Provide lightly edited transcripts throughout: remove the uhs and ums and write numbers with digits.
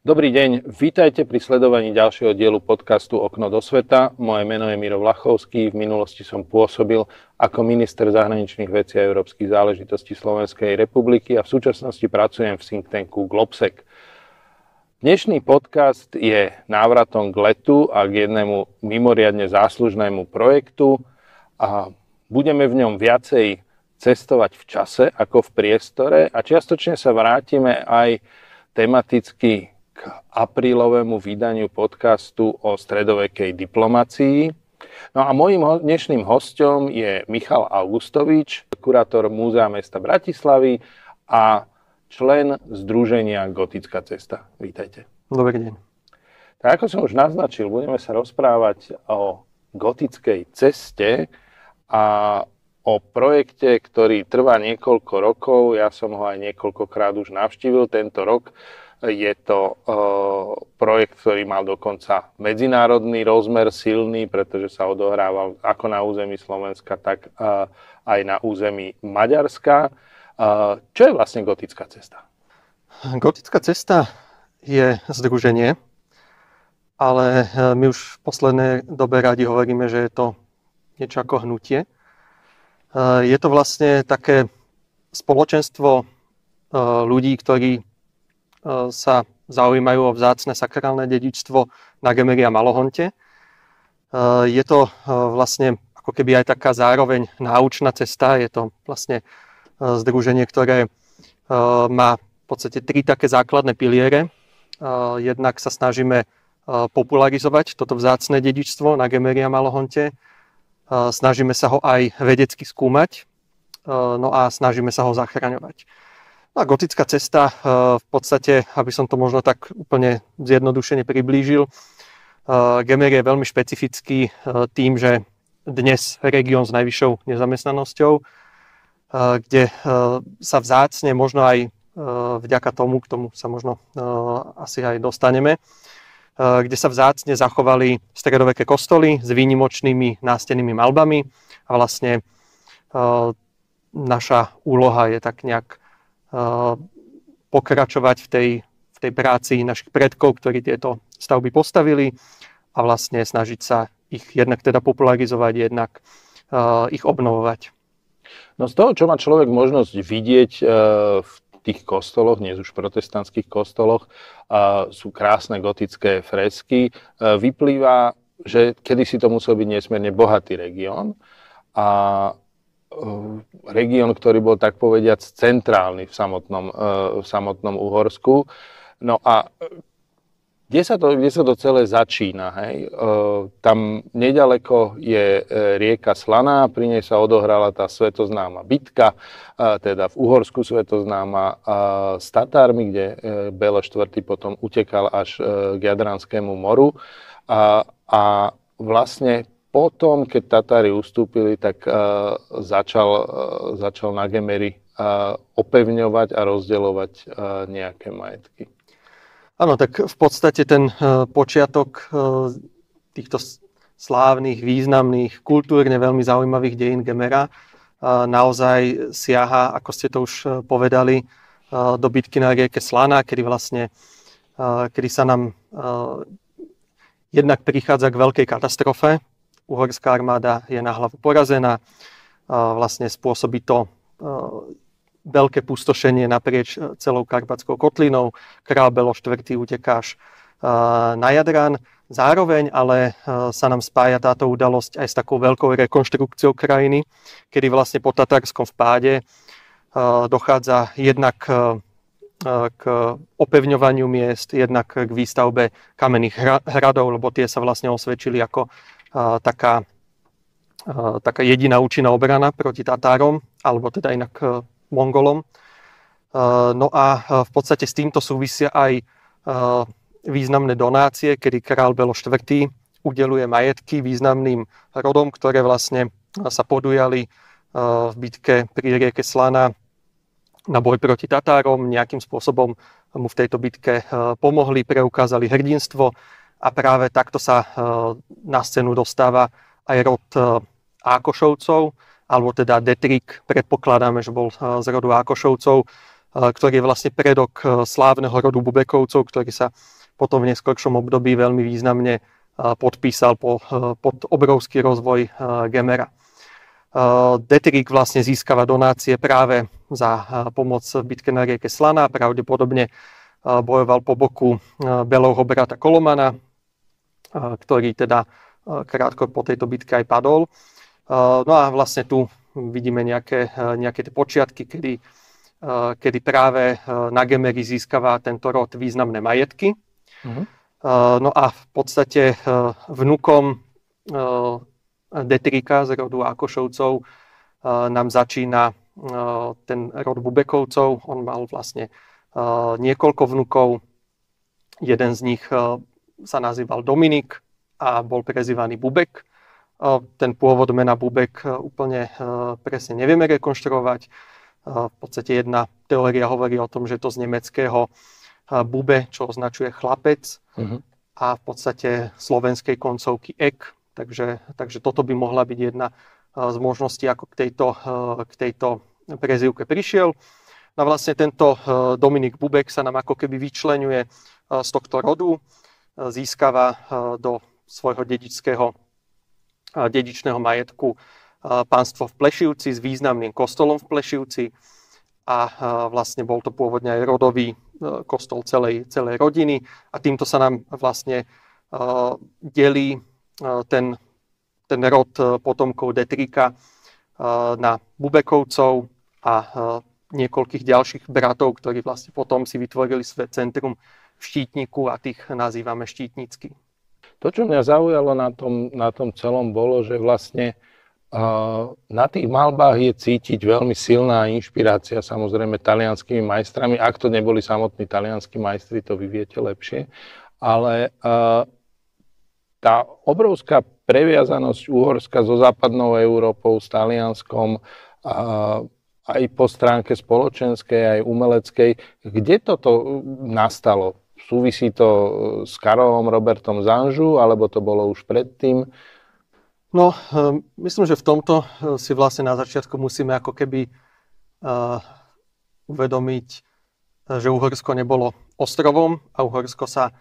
Dobrý deň, vítajte pri sledovaní ďalšieho dielu podcastu Okno do sveta. Moje meno je Miro Vlachovský, v minulosti som pôsobil ako minister zahraničných vecí a európskych záležitostí Slovenskej republiky a v súčasnosti pracujem v think tanku Globsec. Dnešný podcast je návratom k letu a k jednému mimoriadne záslužnému projektu a budeme v ňom viacej cestovať v čase ako v priestore a čiastočne sa vrátime aj tematicky k aprílovému vydaniu podcastu o stredovekej diplomácii. No a mojím dnešným hosťom je Michal Augustovič, kurátor Múzea mesta Bratislavy a člen združenia Gotická cesta. Vítajte. Dobrý deň. Tak ako som už naznačil, budeme sa rozprávať o Gotickej ceste a o projekte, ktorý trvá niekoľko rokov. Ja som ho aj niekoľkokrát už navštívil tento rok. Je to projekt, ktorý mal dokonca medzinárodný rozmer silný, pretože sa odohrával ako na území Slovenska, tak aj na území Maďarska. Čo je vlastne Gotická cesta? Gotická cesta je združenie, ale my už v poslednej dobe radi hovoríme, že je to niečo ako hnutie. Je to vlastne také spoločenstvo ľudí, ktorí sa zaujímajú o vzácne sakrálne dedičstvo na Gemeri a Malohonte. Je to vlastne ako keby aj taká zároveň náučná cesta. Je to vlastne združenie, ktoré má v podstate 3 také základné piliere. Jednak sa snažíme popularizovať toto vzácne dedičstvo na Gemeri a Malohonte. Snažíme sa ho aj vedecky skúmať, no a snažíme sa ho zachraňovať. A Gotická cesta, v podstate, aby som to možno tak úplne zjednodušene priblížil, Gemer je veľmi špecifický tým, že dnes región s najvyššou nezamestnanosťou, kde sa vzácne, možno aj vďaka tomu, k tomu sa možno asi aj dostaneme, kde sa vzácne zachovali stredoveké kostoly s výnimočnými nástennými malbami a vlastne naša úloha je tak nejak pokračovať v tej práci našich predkov, ktorí tieto stavby postavili a vlastne snažiť sa ich jednak teda popularizovať, jednak ich obnovovať. No z toho, čo má človek možnosť vidieť v tých kostoloch, dnes už protestantských kostoloch, sú krásne gotické fresky, vyplýva, že kedysi to musel byť nesmierne bohatý región a región, ktorý bol tak povediac centrálny v samotnom Uhorsku. No a kde sa to celé začína? Hej? Tam nedaleko je rieka Slaná, pri nej sa odohrala tá svetoznáma bitka, teda v Uhorsku svetoznáma s Tatármi, kde Bélo IV. Potom utekal až k Jadranskému moru. A vlastne potom, keď Tatári ustúpili, tak začal na Gemeri opevňovať a rozdeľovať nejaké majetky. Áno, tak v podstate ten počiatok týchto slávnych, významných, kultúrne veľmi zaujímavých dejín Gemera naozaj siaha, ako ste to už povedali, do bitky na rieke Slana, kedy sa nám jednak prichádza k veľkej katastrofe. Uhorská armáda je na hlavu porazená, vlastne spôsobí to veľké pustošenie naprieč celou Karpatskou kotlinou. Král Bélo IV. Uteká až na Jadran. Zároveň ale sa nám spája táto udalosť aj s takou veľkou rekonštrukciou krajiny, kedy vlastne po tatárskom vpáde dochádza jednak k opevňovaniu miest, jednak k výstavbe kamenných hradov, lebo tie sa vlastne osvedčili ako taká jediná účinná obrana proti Tatárom, alebo teda inak Mongolom. No a v podstate s týmto súvisia aj významné donácie, kedy král Bélo IV. Udeľuje majetky významným rodom, ktoré vlastne sa podujali v bitke pri rieke Slana na boj proti Tatárom. Nejakým spôsobom mu v tejto bitke pomohli, preukázali hrdinstvo. A práve takto sa na scénu dostáva aj rod Ákošovcov, alebo teda Detrik, predpokladáme, že bol z rodu Ákošovcov, ktorý je vlastne predok slávneho rodu Bubekovcov, ktorý sa potom v neskoršom období veľmi významne podpísal pod obrovský rozvoj Gemera. Detyrík vlastne získava donácie práve za pomoc v bitke na rieke Slaná, pravdepodobne bojoval po boku Belovho brata Kolomana, ktorý teda krátko po tejto bitke aj padol. No a vlastne tu vidíme nejaké tie počiatky, kedy práve na Gemeri získava tento rod významné majetky. No a v podstate vnukom Detyríka z rodu Ákošovcov nám začína ten rod Bubekovcov. On mal vlastne niekoľko vnukov. Jeden z nich sa nazýval Dominik a bol prezývaný Bubek. Ten pôvod mena Bubek úplne presne nevieme rekonštruovať. V podstate jedna teória hovorí o tom, že to z nemeckého bube, čo označuje chlapec, a v podstate slovenskej koncovky ek. Takže toto by mohla byť jedna z možností, ako k tejto prezývke prišiel. No a vlastne tento Dominik Bubek sa nám ako keby vyčleňuje z tohto rodu, získava do svojho dedičného majetku pánstvo v Plešivci s významným kostolom v Plešivci a vlastne bol to pôvodne aj rodový kostol celej rodiny a týmto sa nám vlastne delí ten rod potomkov Detyríka na Bubekovcov a niekoľkých ďalších bratov, ktorí vlastne potom si vytvorili svoje centrum v Štítniku a tých nazývame štítnicky. To, čo mňa zaujalo na tom celom, bolo, že vlastne na tých malbách je cítiť veľmi silná inšpirácia samozrejme talianskými majstrami. Ak to neboli samotní talianskí majstri, to vy viete lepšie. Ale tá obrovská previazanosť Uhorska so západnou Európou, s Talianskom, aj po stránke spoločenskej, aj umeleckej. Kde toto nastalo? Súvisí to s Karolom Robertom z Anjou, alebo to bolo už predtým? No, myslím, že v tomto si vlastne na začiatku musíme ako keby uvedomiť, že Uhorsko nebolo ostrovom a Uhorsko sa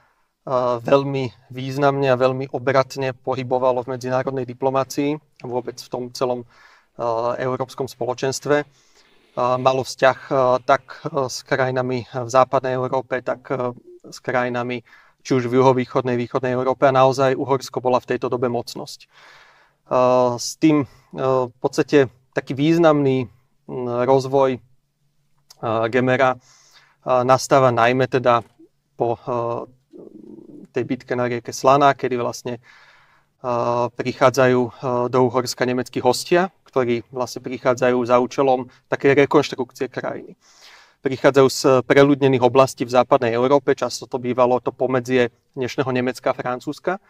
veľmi významne a veľmi obratne pohybovalo v medzinárodnej diplomácii a vôbec v tom celom európskom spoločenstve. Malo vzťah tak s krajinami v západnej Európe, tak s krajinami či už v juhovýchodnej, východnej Európe a naozaj Uhorsko bola v tejto dobe mocnosť. S tým v podstate taký významný rozvoj Gemera nastáva najmä teda po tej bitke na rieke Slaná, kedy vlastne prichádzajú do Uhorska nemeckí hostia, ktorí vlastne prichádzajú za účelom také rekonštrukcie krajiny. Prichádzajú z preľudnených oblastí v západnej Európe, často to bývalo to pomedzie dnešného Nemecka a Francúzska.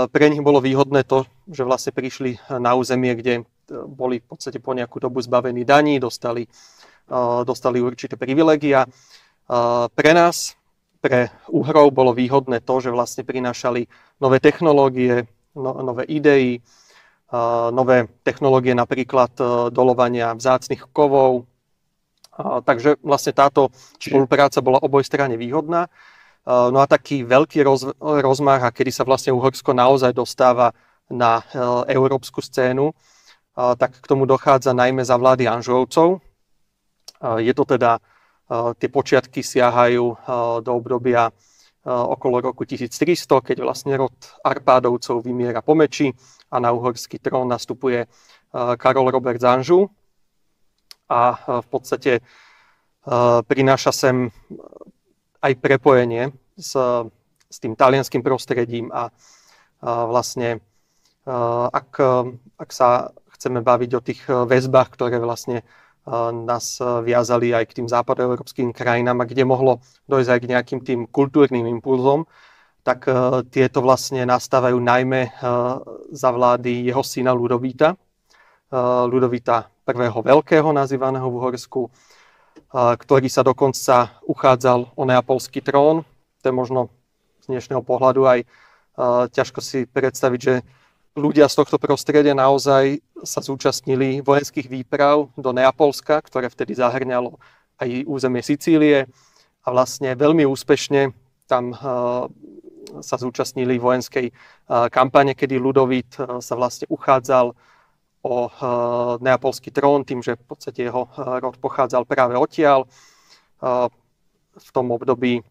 Pre nich bolo výhodné to, že vlastne prišli na územie, kde boli v podstate po nejakú dobu zbavení daní, dostali určité privilégia. Pre nás, pre Uhrov bolo výhodné to, že vlastne prinášali nové technológie, nové idei, nové technológie napríklad dolovania vzácnych kovov. Takže vlastne táto spolupráca bola obojstranne výhodná. No a taký veľký rozmach, a kedy sa vlastne Uhorsko naozaj dostáva na európsku scénu, tak k tomu dochádza najmä za vlády Anžovcov. Je to teda, tie počiatky siahajú do obdobia okolo roku 1300, keď vlastne rod Arpádovcov vymiera po meči a na uhorský trón nastupuje Karol Robert z Anjou. A v podstate prináša sem aj prepojenie s tým talianským prostredím a vlastne ak sa chceme baviť o tých väzbách, ktoré vlastne nás viazali aj k tým západoeurópskym krajinám a kde mohlo dojsť aj k nejakým tým kultúrnym impulzom, tak tieto vlastne nastávajú najmä za vlády jeho syna Ľudovíta. Ľudovíta I. Veľkého, nazývaného v Uhorsku, ktorý sa dokonca uchádzal o neapolský trón. To je možno z dnešného pohľadu aj ťažko si predstaviť, že ľudia z tohto prostredia naozaj sa zúčastnili vojenských výprav do Neapolska, ktoré vtedy zahŕňalo aj územie Sicílie a vlastne veľmi úspešne tam sa zúčastnili vojenskej kampane, kedy Ľudovít sa vlastne uchádzal o neapolský trón tým, že v podstate jeho rod pochádzal práve odtiaľ. V tom období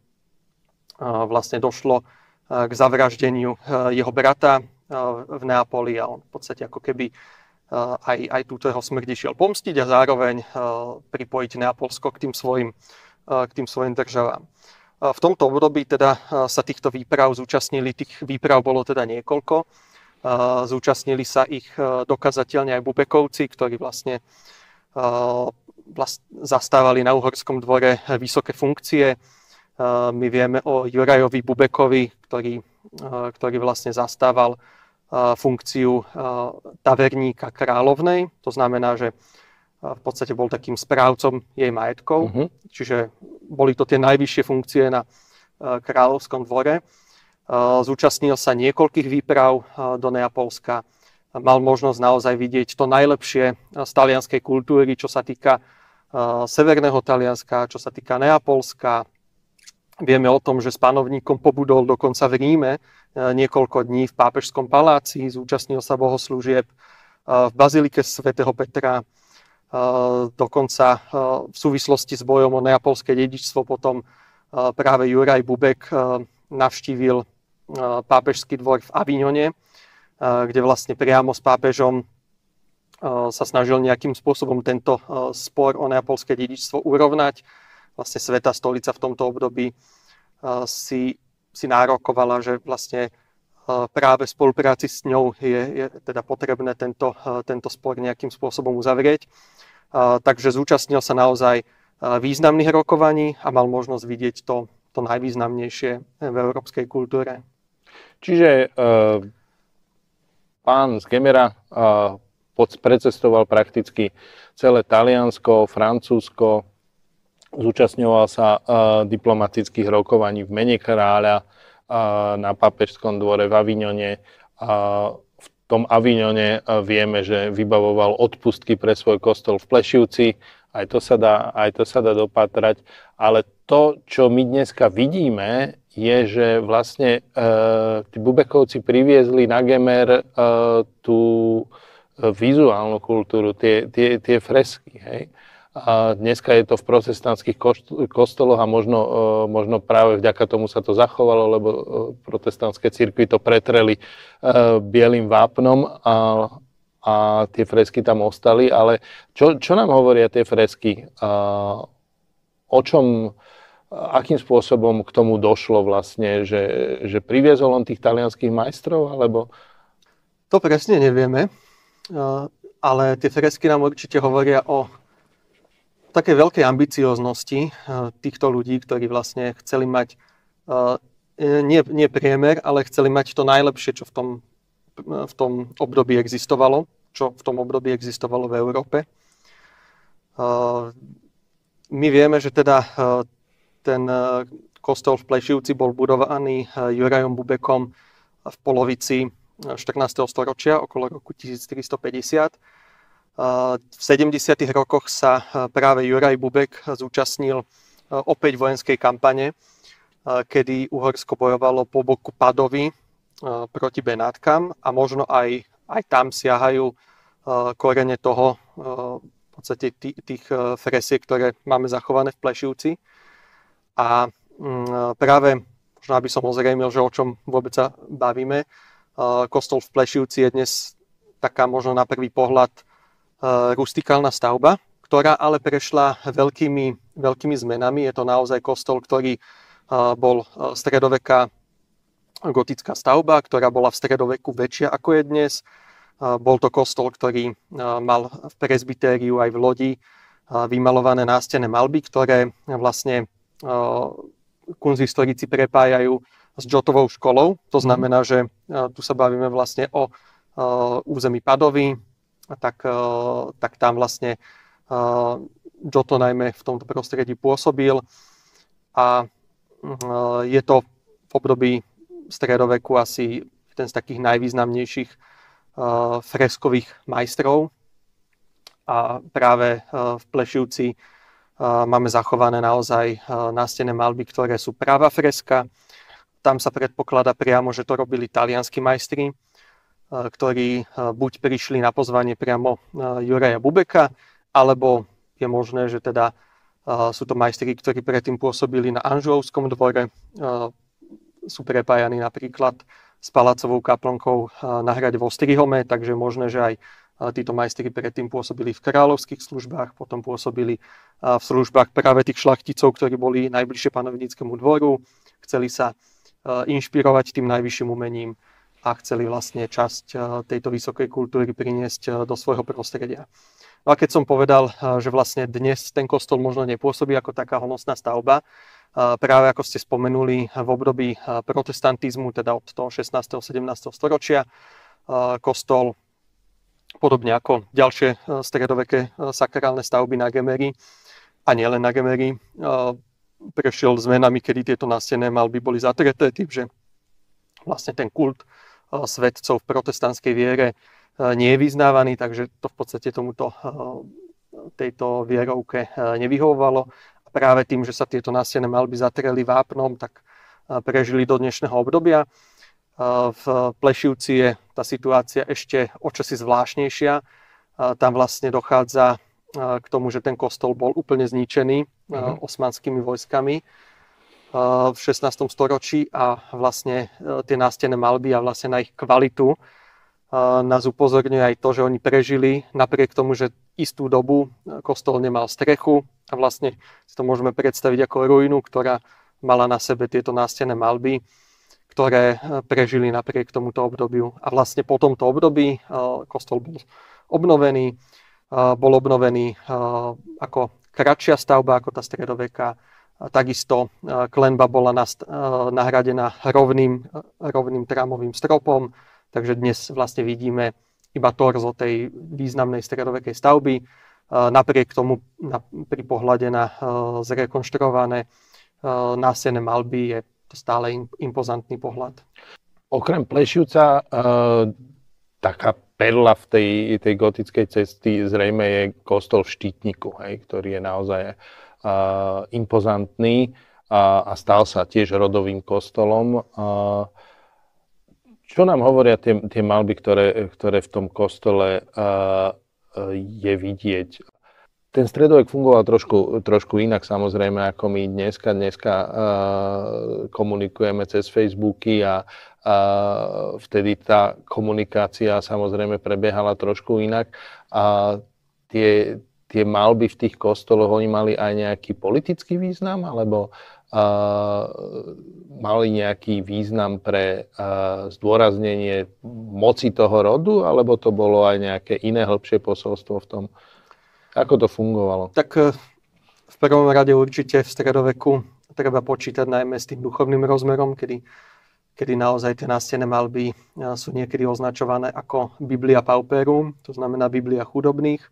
vlastne došlo k zavraždeniu jeho brata v Neapoli a on v podstate ako keby aj túto jeho smrť išiel pomstiť a zároveň pripojiť Neapolsko k tým svojim državám. V tomto období teda sa týchto výprav zúčastnili, tých výprav bolo teda niekoľko. Zúčastnili sa ich dokazateľne aj Bubekovci, ktorí vlastne zastávali na uhorskom dvore vysoké funkcie. My vieme o Jurajovi Bubekovi, ktorý vlastne zastával funkciu taverníka kráľovnej. To znamená, že v podstate bol takým správcom jej majetkov. Čiže boli to tie najvyššie funkcie na kráľovskom dvore. Zúčastnil sa niekoľkých výprav do Neapolska. Mal možnosť naozaj vidieť to najlepšie z talianskej kultúry, čo sa týka severného Talianska, čo sa týka Neapolska. Vieme o tom, že s panovníkom pobudol dokonca v Ríme niekoľko dní v pápežskom paláci. Zúčastnil sa bohoslúžieb v bazilike svätého Petra. Dokonca v súvislosti s bojom o neapolské dedičstvo potom práve Juraj Bubek navštívil pápežský dvor v Avignone, kde vlastne priamo s pápežom sa snažil nejakým spôsobom tento spor o neapolské dedičstvo urovnať. Vlastne Svätá stolica v tomto období si nárokovala, že vlastne práve v spolupráci s ňou je teda potrebné tento spor nejakým spôsobom uzavrieť. Takže zúčastnil sa naozaj významných rokovaní a mal možnosť vidieť to najvýznamnejšie v európskej kultúre. Čiže pán z Gemera precestoval prakticky celé Taliansko, Francúzsko, zúčastňoval sa diplomatických rokovaní v mene kráľa na pápežskom dvore v Avignone. V tom Avignone vieme, že vybavoval odpustky pre svoj kostol v Plešivci. Aj to sa dá dopatrať. Ale to, čo my dneska vidíme, je, že vlastne tí Bubekovci priviezli na Gemer tú vizuálnu kultúru, tie fresky. Hej? A dneska je to v protestantských kostoloch a možno práve vďaka tomu sa to zachovalo, lebo protestantské cirkvi to pretreli bielým vápnom a tie fresky tam ostali. Ale čo nám hovoria tie fresky? Akým spôsobom k tomu došlo vlastne, že priviezol on tých talianských majstrov, alebo? To presne nevieme, ale tie fresky nám určite hovoria o takej veľkej ambicioznosti týchto ľudí, ktorí vlastne chceli mať nie priemer, ale chceli mať to najlepšie, čo v tom období existovalo, v Európe. My vieme, že teda ten kostol v Plešivci bol budovaný Jurajom Bubekom v polovici 14. storočia, okolo roku 1350. V 70. rokoch sa práve Juraj Bubek zúčastnil opäť vojenskej kampane, kedy Uhorsko bojovalo po boku Padovi proti Benátkam a možno aj tam siahajú korene toho, v podstate tých fresiek, ktoré máme zachované v Plešivci. A práve, možno aby som ozrejmil, že o čom vôbec sa bavíme, kostol v Plešivci je dnes taká možno na prvý pohľad rustikálna stavba, ktorá ale prešla veľkými zmenami. Je to naozaj kostol, ktorý bol stredoveká gotická stavba, ktorá bola v stredoveku väčšia ako je dnes. Bol to kostol, ktorý mal v presbytériu aj v lodi vymalované nástenné malby, ktoré vlastne kunsthistorici prepájajú s Giottovou školou. To znamená, že tu sa bavíme vlastne o území Padovy, tak tam vlastne Giotto najmä v tomto prostredí pôsobil a je to v období stredoveku asi jeden z takých najvýznamnejších freskových majstrov a práve v Plešivci Máme zachované naozaj nástenné maľby, ktoré sú práva freska. Tam sa predpokladá priamo, že to robili talianskí majstri, ktorí buď prišli na pozvanie priamo Juraja Bubeka, alebo je možné, že teda sú to majstri, ktorí predtým pôsobili na Anžuovskom dvore, sú prepájani napríklad s palácovou kaplnkou na hrade v Ostrihome, takže možné, že aj títo majstri predtým pôsobili v kráľovských službách, potom pôsobili v službách práve tých šlachticov, ktorí boli najbližšie panovníckemu dvoru, chceli sa inšpirovať tým najvyšším umením a chceli vlastne časť tejto vysokej kultúry priniesť do svojho prostredia. No a keď som povedal, že vlastne dnes ten kostol možno nepôsobí ako taká honosná stavba, práve ako ste spomenuli, v období protestantizmu, teda od toho 16. 17. storočia, kostol, podobne ako ďalšie stredoveké sakrálne stavby na Gemery, a nielen na Gemery, prešiel zmenami, kedy tieto nástenné maľby boli zatreté tým, že vlastne ten kult svetcov v protestantskej viere nie je vyznávaný, takže to v podstate tejto vierovke nevyhovovalo. A práve tým, že sa tieto nástenné maľby zatreli vápnom, tak prežili do dnešného obdobia. V Plešivci je tá situácia ešte očosi zvláštnejšia. Tam vlastne dochádza k tomu, že ten kostol bol úplne zničený osmanskými vojskami v 16. storočí a vlastne tie nástenné maľby a vlastne na ich kvalitu nás upozorňuje aj to, že oni prežili napriek tomu, že istú dobu kostol nemal strechu a vlastne si to môžeme predstaviť ako ruinu, ktorá mala na sebe tieto nástenné maľby, ktoré prežili napriek tomuto obdobiu. A vlastne po tomto období kostol bol obnovený. Bol obnovený ako kratšia stavba, ako tá stredoveká. Takisto klenba bola nahradená rovným trámovým stropom, takže dnes vlastne vidíme iba torzo tej významnej stredovekej stavby. Napriek tomu pri pohľade na zrekonštruované nástenné maľby je to stále impozantný pohľad. Okrem Plešivca taká perla v tej gotickej cesty zrejme je kostol v Štítniku, ktorý je naozaj impozantný a stal sa tiež rodovým kostolom. Čo nám hovoria tie maľby, ktoré v tom kostole je vidieť? Ten stredovek fungoval trošku inak samozrejme ako my dneska. Dneska komunikujeme cez Facebooky a vtedy tá komunikácia samozrejme prebiehala trošku inak. A tie maľby v tých kostoloch, oni mali aj nejaký politický význam, alebo mali nejaký význam pre zdôraznenie moci toho rodu, alebo to bolo aj nejaké iné hĺbšie posolstvo v tom? Ako to fungovalo? Tak v prvom rade určite v stredoveku treba počítať najmä s tým duchovným rozmerom, kedy naozaj tie nástenné maľby sú niekedy označované ako Biblia pauperum, to znamená Biblia chudobných,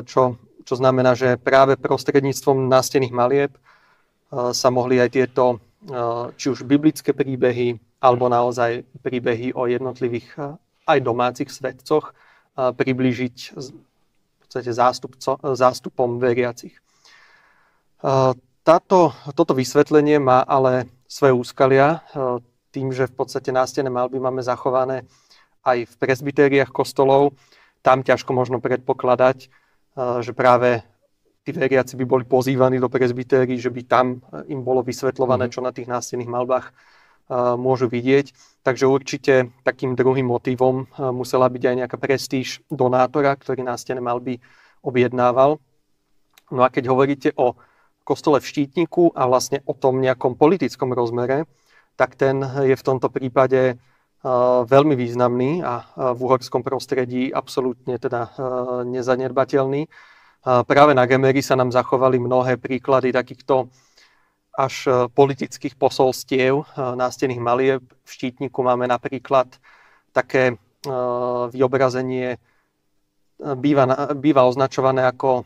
čo znamená, že práve prostredníctvom nástenných malieb sa mohli aj tieto, či už biblické príbehy, alebo naozaj príbehy o jednotlivých aj domácich svetcoch priblížiť v podstate zástupom veriacich. Toto vysvetlenie má ale svoje úskalia tým, že v podstate nástenné maľby máme zachované aj v presbytériách kostolov. Tam ťažko možno predpokladať, že práve tí veriaci by boli pozývaní do presbytérií, že by tam im bolo vysvetľované, čo na tých nástenných maľbách môžu vidieť. Takže určite takým druhým motívom musela byť aj nejaká prestíž donátora, ktorý nástenné maľby objednával. No a keď hovoríte o kostole v Štítniku a vlastne o tom nejakom politickom rozmere, tak ten je v tomto prípade veľmi významný a v uhorskom prostredí absolútne teda nezanedbateľný. Práve na Gemery sa nám zachovali mnohé príklady takýchto až politických posolstiev nástenných malieb. V Štítniku máme napríklad také vyobrazenie, býva označované ako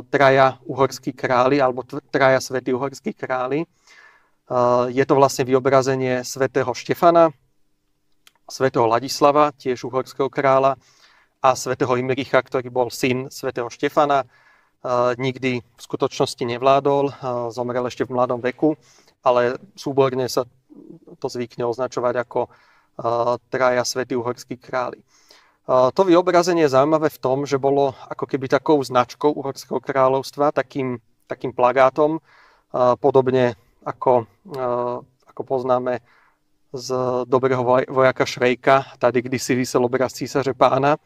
traja uhorskí králi alebo traja svätí uhorskí králi. Je to vlastne vyobrazenie svätého Štefana, svätého Ladislava, tiež uhorského kráľa, a svätého Imricha, ktorý bol syn svätého Štefana. nikdy v skutočnosti nevládol, zomrel ešte v mladom veku, ale súborne sa to zvykne označovať ako traja svätí uhorskí králi. To vyobrazenie je zaujímavé v tom, že bolo ako keby takou značkou Uhorského kráľovstva, takým plagátom, podobne ako poznáme z Dobrého vojaka Švejka, tady kdysi visel obraz císaře Pána,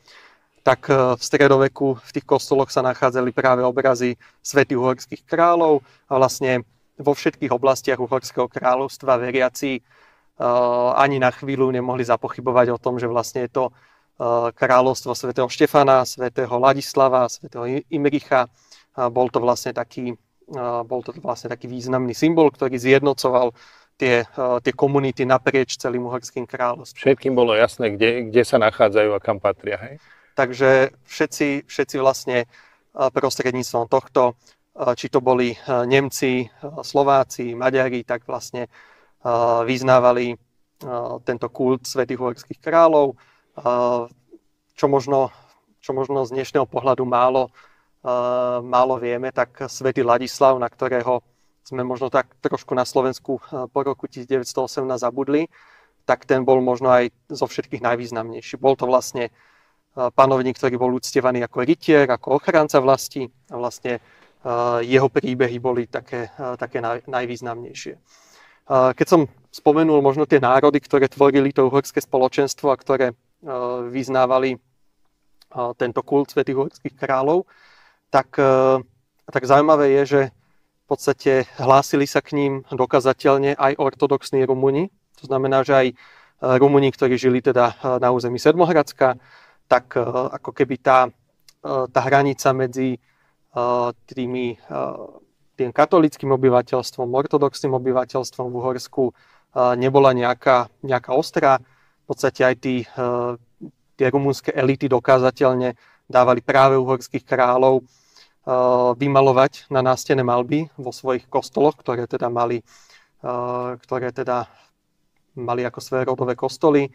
tak v stredoveku v tých kostoloch sa nachádzali práve obrazy svätých uhorských kráľov a vlastne vo všetkých oblastiach Uhorského kráľovstva veriaci ani na chvíľu nemohli zapochybovať o tom, že vlastne je to kráľovstvo svätého Štefana, svätého Ladislava, svätého Imricha. Bol to vlastne taký významný symbol, ktorý zjednocoval tie komunity naprieč celým Uhorským kráľovstvom. Všetkým bolo jasné, kde sa nachádzajú a kam patria, hej? Takže všetci vlastne prostredníctvom tohto, či to boli Nemci, Slováci, Maďari, tak vlastne vyznávali tento kult svätých uhorských kráľov, čo možno z dnešného pohľadu málo vieme, tak svätý Ladislav, na ktorého sme možno tak trošku na Slovensku po roku 1918 zabudli, tak ten bol možno aj zo všetkých najvýznamnejší. Bol to vlastne panovník, ktorý bol uctievaný ako rytier, ako ochranca vlasti a vlastne jeho príbehy boli také najvýznamnejšie. Keď som spomenul možno tie národy, ktoré tvorili to uhorské spoločenstvo a ktoré vyznávali tento kult svätých uhorských kráľov, tak zaujímavé je, že v podstate hlásili sa k ním dokazateľne aj ortodoxní Rumúni. To znamená, že aj Rumúni, ktorí žili teda na území Sedmohradska, tak ako keby tá hranica medzi tým katolíckym obyvateľstvom, ortodoxným obyvateľstvom v Uhorsku nebola nejaká ostrá. V podstate aj tie rumúnske elity dokázateľne dávali práve uhorských kráľov vymalovať na nástenné malby vo svojich kostoloch, ktoré teda mali ako svoje rodové kostoly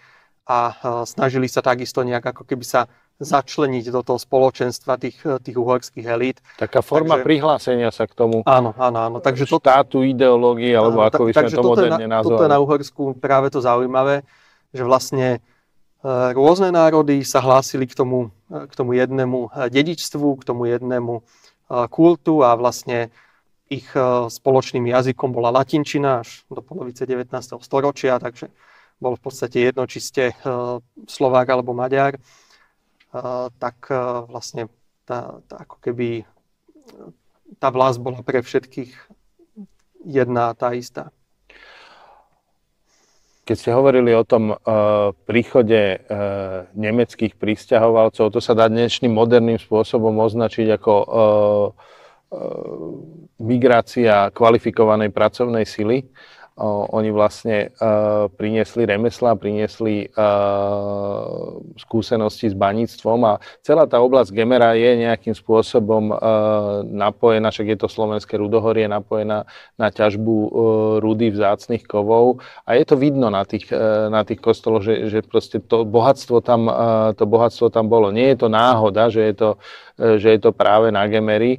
a snažili sa takisto nejak ako keby sa začleniť do toho spoločenstva tých uhorských elít. Taká forma prihlásenia sa k tomu áno. Takže štátu, ideológii, alebo ako by sme to moderne nazvali. Toto je na Uhorsku práve to zaujímavé, že vlastne rôzne národy sa hlásili k tomu jednému dedičstvu, k tomu jednému kultu a vlastne ich spoločným jazykom bola latinčina až do polovice 19. storočia, takže bol v podstate jedno, či ste Slovák alebo Maďar, tak vlastne ako keby tá vlast bola pre všetkých jedna tá istá. Keď ste hovorili o tom príchode nemeckých prisťahovalcov, to sa dá dnešným moderným spôsobom označiť ako migrácia kvalifikovanej pracovnej sily. Oni vlastne priniesli remeslá, priniesli skúsenosti s baníctvom a celá tá oblasť Gemera je nejakým spôsobom napojená, však je to slovenské rudohorie, napojená na ťažbu rudy vzácnych kovov a je to vidno na tých kostoloch, že proste to bohatstvo tam bolo. Nie je to náhoda, že je to práve na Gemeri.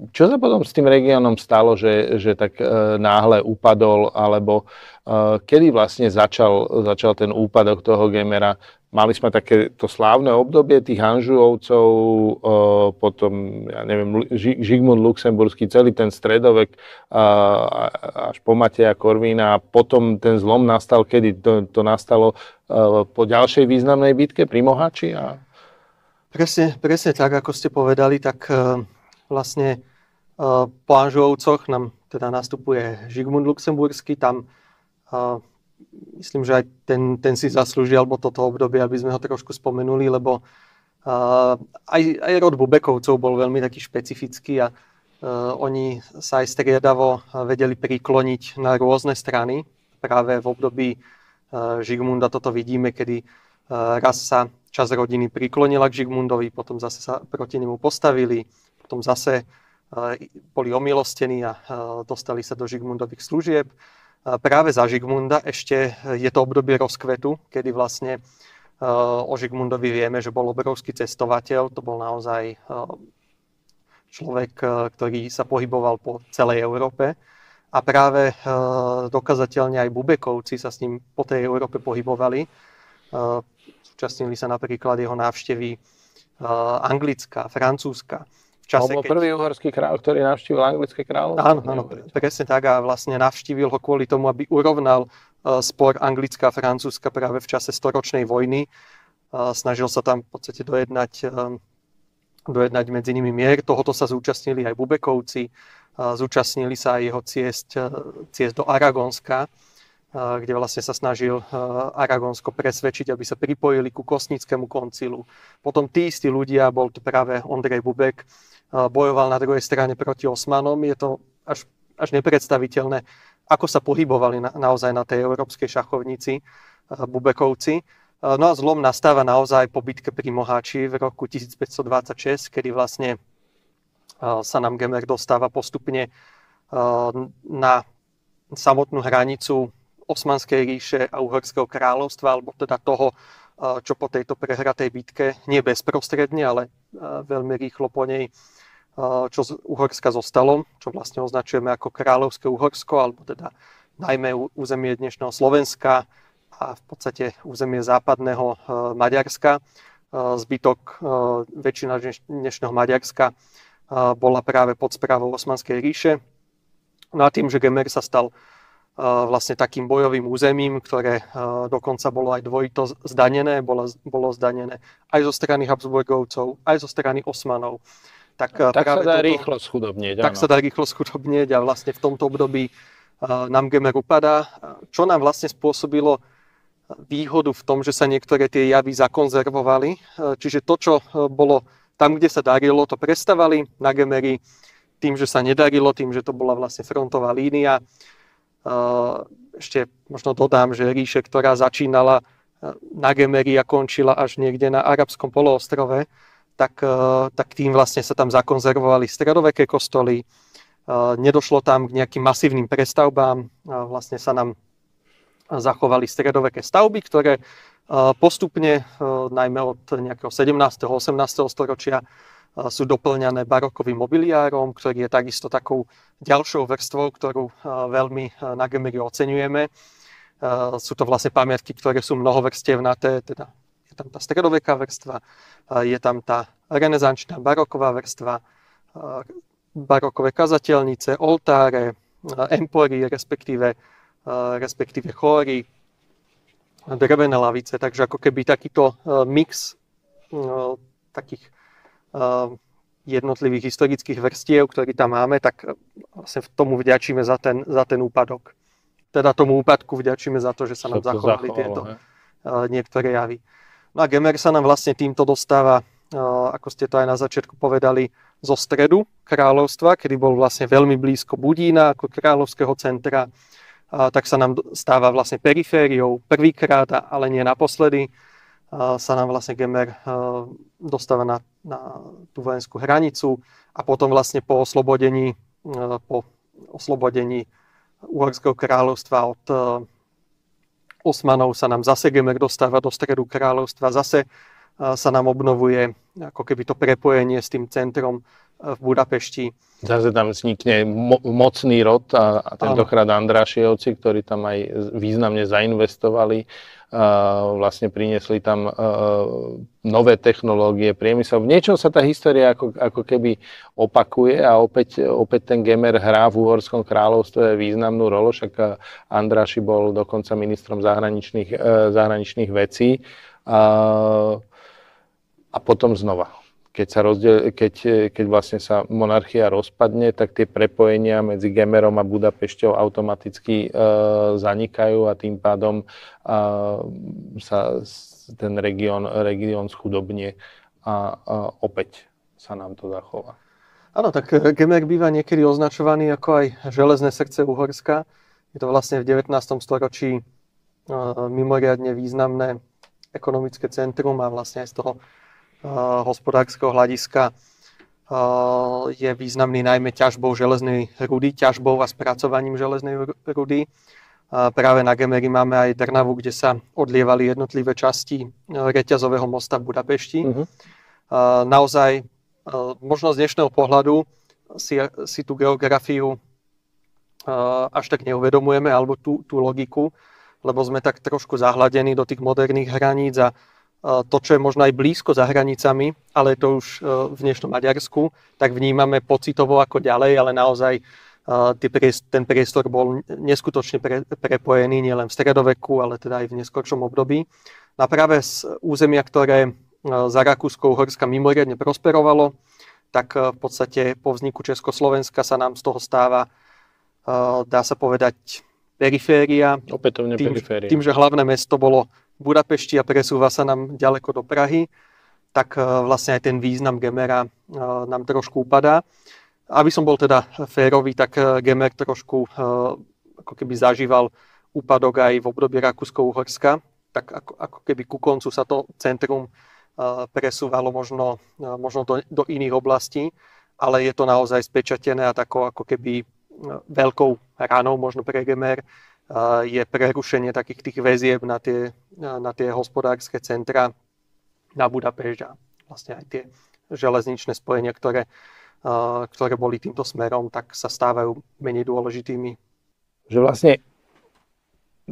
Čo sa potom s tým regiónom stalo, že tak náhle upadol, alebo kedy vlastne začal ten úpadok toho Gemera? Mali sme takéto slávne obdobie tých Hanžuovcov, potom, ja neviem, Žigmund Luxemburský, celý ten stredovek až po Mateja Korvína a potom ten zlom nastal, kedy to nastalo po ďalšej významnej bitke pri Mohači? Presne tak, ako ste povedali, tak vlastne po Anžuovcoch nám teda nastupuje Žigmund Luxemburský, tam myslím, že aj ten si zaslúži, alebo toto obdobie, aby sme ho trošku spomenuli, lebo aj rod Bubekovcov bol veľmi taký špecifický a oni sa aj striedavo vedeli prikloniť na rôzne strany. Práve v období Žigmunda toto vidíme, kedy raz sa časť rodiny priklonila k Žigmundovi, potom zase sa proti nemu postavili, potom zase boli omilostení a dostali sa do Žigmundových služieb. Práve za Žigmunda ešte je to obdobie rozkvetu, kedy vlastne o Žigmundovi vieme, že bol obrovský cestovateľ, to bol naozaj človek, ktorý sa pohyboval po celej Európe. A práve dokazateľne aj Bubekovci sa s ním po tej Európe pohybovali. Zúčastnili sa napríklad jeho návštevy Anglická, Francúzska. Bol prvý uhorský kráľ, ktorý navštívil anglické kráľovstvo? Áno, presne tak, a vlastne navštívil ho kvôli tomu, aby urovnal spor Anglická a Francúzska práve v čase storočnej vojny. Snažil sa tam v podstate dojednať medzi nimi mier. Tohoto sa zúčastnili aj Bubekovci, zúčastnili sa aj jeho ciest do Aragonska, kde vlastne sa snažil Aragonsko presvedčiť, aby sa pripojili ku Kostnickému koncilu. Potom tí istí ľudia, bol to práve Ondrej Bubek, bojoval na druhej strane proti Osmanom. Je to až nepredstaviteľné, ako sa pohybovali naozaj na tej európskej šachovnici Bubekovci. No a zlom nastáva naozaj po bitke pri Moháči v roku 1526, kedy vlastne sa nám Gemer dostáva postupne na samotnú hranicu Osmanskej ríše a Uhorského kráľovstva, alebo teda toho, čo po tejto prehratej bitke, nie bezprostredne, ale veľmi rýchlo po nej, čo z Uhorska zostalo, čo vlastne označujeme ako Kráľovské Uhorsko, alebo teda najmä územie dnešného Slovenska a v podstate územie západného Maďarska. Zbytok, väčšina dnešného Maďarska bola práve pod správou Osmanskej ríše. No a tým, že Gemer sa stal vlastne takým bojovým územím, ktoré dokonca bolo aj dvojito zdanené, bolo zdanené aj zo strany Habsburgovcov, aj zo strany Osmanov. Tak sa dá rýchlo schudobnieť. Tak sa dá rýchlo schudobnieť a vlastne v tomto období nám Gemer upadá, čo nám vlastne spôsobilo výhodu v tom, že sa niektoré tie javy zakonzervovali. Čiže to, čo bolo tam, kde sa darilo, to prestávali na Gemeri tým, že sa nedarilo, tým, že to bola vlastne frontová línia. Ešte možno dodám, že ríše, ktorá začínala na Gemeri a končila až niekde na arabskom poloostrove, tak tým vlastne sa tam zakonzervovali stredoveké kostoly. Nedošlo tam k nejakým masívnym prestavbám. Vlastne sa nám zachovali stredoveké stavby, ktoré postupne, najmä od nejakého 17. 18. storočia, sú doplňané barokovým mobiliárom, ktorý je takisto takou ďalšou vrstvou, ktorú veľmi na Gemeri oceňujeme. Sú to vlastne pamiatky, ktoré sú mnohovrstevnaté, teda je tam tá stredoveká vrstva, je tam tá renesančná baroková vrstva, barokové kazateľnice, oltáre, empory, respektíve chóry, drevené lavice. Takže ako keby takýto mix takých jednotlivých historických vrstiev, ktorý tam máme, tak vlastne tomu vďačíme za ten úpadok. Teda tomu úpadku vďačíme za to, že sa nám zachovali tieto niektoré javy. No a Gemer sa nám vlastne týmto dostáva, ako ste to aj na začiatku povedali, zo stredu kráľovstva, kedy bol vlastne veľmi blízko Budína ako kráľovského centra, tak sa nám stáva vlastne perifériou prvýkrát, ale nie naposledy. Sa nám vlastne Gemer dostáva na tú vojenskú hranicu a potom vlastne po oslobodení Uhorského kráľovstva od Osmanov sa nám zase Gemer dostáva do stredu kráľovstva, zase sa nám obnovuje ako keby to prepojenie s tým centrom v Budapešti. Zase tam vznikne mocný rod a tentokrát Andrášiovci, ktorí tam aj významne zainvestovali, vlastne priniesli tam nové technológie, priemysel. V niečom sa tá história ako keby opakuje a opäť ten Gemer hrá v Uhorskom kráľovstve významnú rolu, však Andráši bol dokonca ministrom zahraničných vecí. A potom znova, keď vlastne sa monarchia rozpadne, tak tie prepojenia medzi Gemerom a Budapešťou automaticky zanikajú a tým pádom sa ten región schudobnie a opäť sa nám to zachová. Áno, tak Gemer býva niekedy označovaný ako aj železné srdce Uhorska. Je to vlastne v 19. storočí mimoriadne významné ekonomické centrum a vlastne aj z toho hospodárskeho hľadiska je významný najmä ťažbou železnej rudy, ťažbou a spracovaním železnej rudy. Práve na Gemeri máme aj Trnavu, kde sa odlievali jednotlivé časti reťazového mosta v Budapešti. Naozaj možno z dnešného pohľadu si tú geografiu až tak neuvedomujeme, alebo tú logiku, lebo sme tak trošku zahladení do tých moderných hraníc a to, čo je možno aj blízko za hranicami, ale to už v dnešnom Maďarsku, tak vnímame pocitovo ako ďalej, ale naozaj ten priestor bol neskutočne prepojený nielen v stredoveku, ale teda aj v neskoršom období. A práve z územia, ktoré za Rakúsko-Uhorska mimoriadne prosperovalo, tak v podstate po vzniku Československa sa nám z toho stáva, dá sa povedať, periféria. Opätovne periféria. Tým, že hlavné mesto bolo v Budapešti a presúva sa nám ďaleko do Prahy, tak vlastne aj ten význam Gemera nám trošku upadá. Aby som bol teda férový, tak Gemer trošku ako keby zažíval úpadok aj v období Rakúsko-Uhorska. Tak ako keby ku koncu sa to centrum presúvalo možno do iných oblastí, ale je to naozaj spečatené a takou ako keby veľkou ranou možno pre Gemer je prerušenie takých tých väzieb na tie hospodárske centra na Budapešť a vlastne aj tie železničné spojenia, ktoré boli týmto smerom, tak sa stávajú menej dôležitými. Že vlastne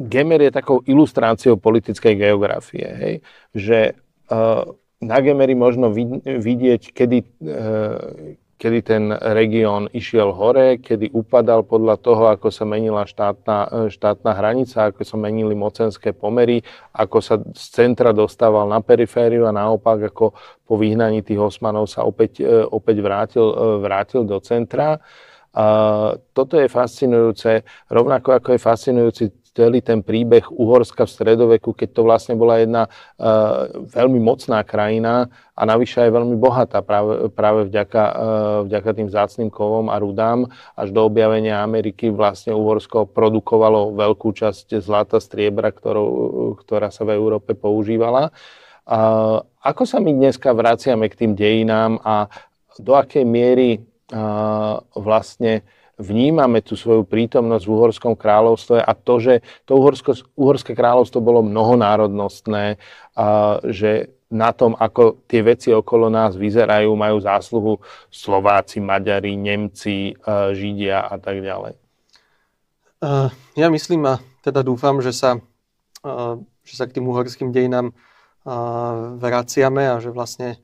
Gemer je takou ilustráciou politickej geografie. Hej? Že na Gemeri možno vidieť, kedy ten región išiel hore, kedy upadal podľa toho, ako sa menila štátna hranica, ako sa menili mocenské pomery, ako sa z centra dostával na perifériu a naopak, ako po vyhnaní tých Osmanov sa opäť vrátil do centra. Toto je fascinujúce, rovnako ako je fascinujúci celý ten príbeh Uhorska v stredoveku, keď to vlastne bola jedna veľmi mocná krajina a navyše aj veľmi bohatá práve vďaka tým vzácnym kovom a rudám. Až do objavenia Ameriky vlastne Uhorsko produkovalo veľkú časť zlata, striebra, ktorá sa v Európe používala. Ako sa my dneska vraciame k tým dejinám a do akej miery vlastne vnímame tú svoju prítomnosť v Uhorskom kráľovstve a to, že to Uhorské kráľovstvo bolo mnohonárodnostné, že na tom, ako tie veci okolo nás vyzerajú, majú zásluhu Slováci, Maďari, Nemci, Židia a tak ďalej. Ja myslím a teda dúfam, že sa k tým uhorským dejinám vraciame a že vlastne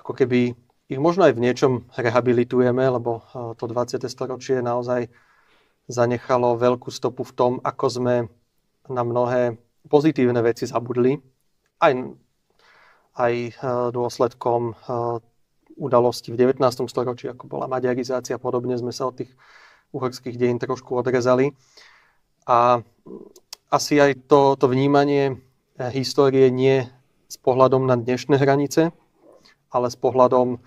ako keby ich možno aj v niečom rehabilitujeme, lebo to 20. storočie naozaj zanechalo veľkú stopu v tom, ako sme na mnohé pozitívne veci zabudli. Aj dôsledkom udalostí v 19. storočí, ako bola maďarizácia, podobne sme sa od tých uhorských dejín trošku odrezali. A asi aj to vnímanie histórie nie s pohľadom na dnešné hranice, ale s pohľadom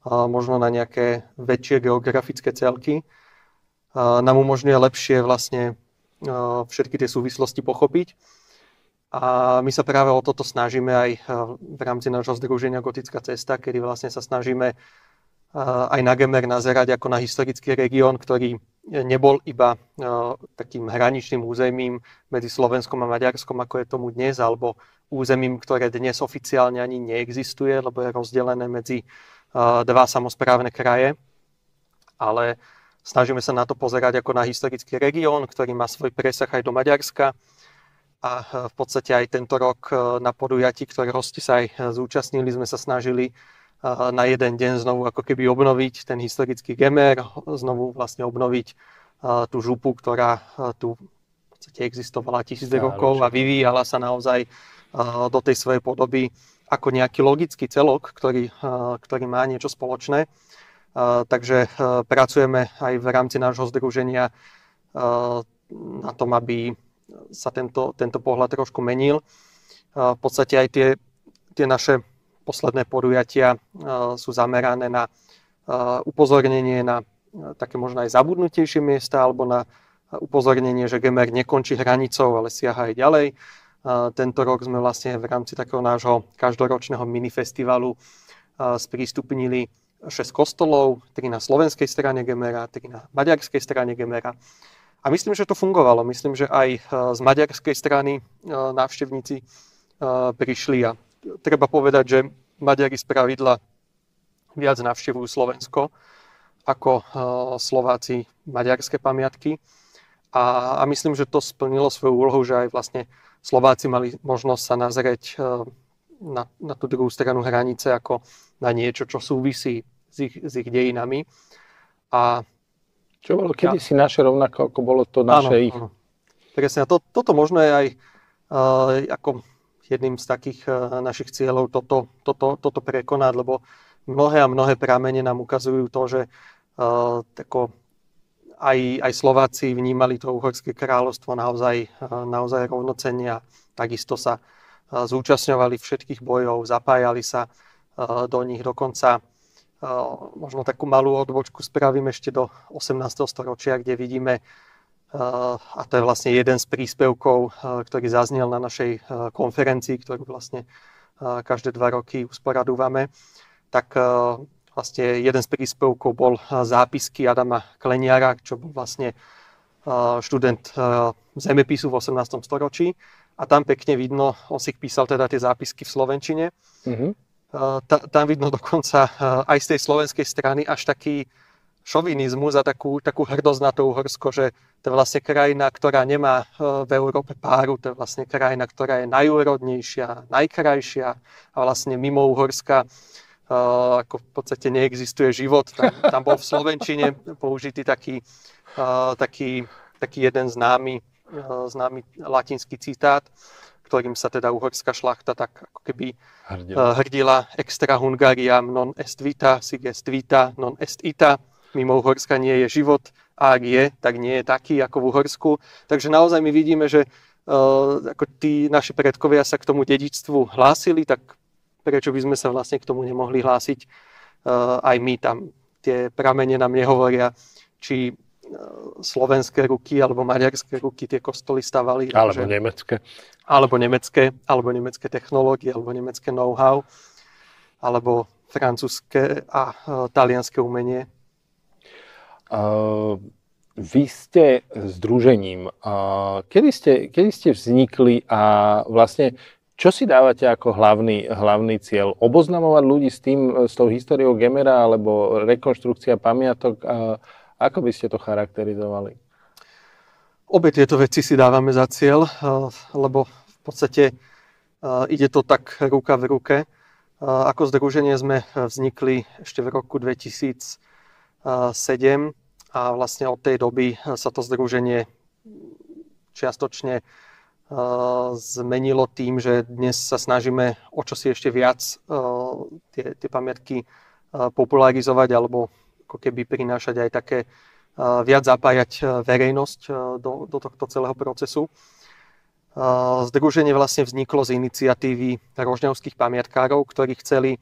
možno na nejaké väčšie geografické celky, nám umožňuje lepšie vlastne všetky tie súvislosti pochopiť. A my sa práve o toto snažíme aj v rámci nášho združenia Gotická cesta, kedy vlastne sa snažíme aj na Gemer nazerať ako na historický región, ktorý nebol iba takým hraničným územím medzi Slovenskom a Maďarskom, ako je tomu dnes, alebo územím, ktoré dnes oficiálne ani neexistuje, lebo je rozdelené medzi dva samosprávne kraje. Ale snažíme sa na to pozerať ako na historický región, ktorý má svoj presah aj do Maďarska. A v podstate aj tento rok na podujatí, ktorého ste sa aj zúčastnili, sme sa snažili na jeden deň znovu ako keby obnoviť ten historický Gemer, znovu vlastne obnoviť tú župu, ktorá tu v podstate existovala tisíce rokov a vyvíjala sa naozaj do tej svojej podoby ako nejaký logický celok, ktorý má niečo spoločné. Takže pracujeme aj v rámci nášho združenia na tom, aby sa tento pohľad trošku menil. V podstate aj tie naše posledné podujatia sú zamerané na upozornenie na také možno aj zabudnutejšie miesta alebo na upozornenie, že Gemer nekončí hranicou, ale siaha aj ďalej. Tento rok sme vlastne v rámci takého nášho každoročného minifestivalu sprístupnili 6 kostolov, 3 na slovenskej strane Gemera, 3 na maďarskej strane Gemera. A myslím, že to fungovalo. Myslím, že aj z maďarskej strany návštevníci prišli a treba povedať, že Maďari spravidla viac navštevujú Slovensko ako Slováci maďarské pamiatky. A myslím, že to splnilo svoju úlohu, že aj vlastne Slováci mali možnosť sa nazrieť na tú druhú stranu hranice ako na niečo, čo súvisí s ich dejinami. A čo bolo kedysi naše rovnako, ako bolo to naše ich. Áno. Presne. Toto možno je aj ako jedným z takých našich cieľov toto prekonať, lebo mnohé a mnohé pramene nám ukazujú to, že aj Slováci vnímali to Uhorské kráľovstvo naozaj rovnocenne a takisto sa zúčastňovali všetkých bojov, zapájali sa do nich. Dokonca možno takú malú odbočku spravím ešte do 18. storočia, kde vidíme, a to je vlastne jeden z príspevkov, ktorý zaznel na našej konferencii, ktorú vlastne každé 2 roky usporadúvame, tak vlastne jeden z príspevkov bol zápisky Adama Kleniara, čo bol vlastne študent zemepisu v 18. storočí. A tam pekne vidno, on si písal teda tie zápisky v slovenčine. Mm-hmm. Tam vidno dokonca aj z tej slovenskej strany až taký šovinizmus a takú hrdosť na to Uhorsko, že to je vlastne krajina, ktorá nemá v Európe páru, to je vlastne krajina, ktorá je najúrodnejšia, najkrajšia a vlastne mimo Uhorska ako v podstate neexistuje život. Tam bol v slovenčine použitý taký jeden známy latinský citát, ktorým sa teda uhorská šlachta tak ako keby hrdila extra Hungariam non est vita, sig est vita, non est ita. Mimo Uhorska nie je život a ak je, tak nie je taký ako v Uhorsku. Takže naozaj my vidíme, že ako tí naši predkovia sa k tomu dedičstvu hlásili, tak prečo by sme sa vlastne k tomu nemohli hlásiť aj my tam. Tie pramene nám nehovoria, či slovenské ruky alebo maďarské ruky tie kostoly stavali. Alebo nemecké. Alebo nemecké technológie, alebo nemecké know-how, alebo francúzske a talianske umenie. Vy ste združením. Kedy ste vznikli a vlastne čo si dávate ako hlavný cieľ? Oboznamovať ľudí s tou históriou Gemera alebo rekonštrukcia pamiatok? Ako by ste to charakterizovali? Obe tieto veci si dávame za cieľ, lebo v podstate ide to tak ruka v ruke. Ako združenie sme vznikli ešte v roku 2007 a vlastne od tej doby sa to združenie čiastočne zmenilo tým, že dnes sa snažíme o čosi ešte viac tie pamiatky popularizovať alebo ako keby prinášať aj také viac zapájať verejnosť do tohto celého procesu. Združenie vlastne vzniklo z iniciatívy rožňavských pamiatkárov, ktorí chceli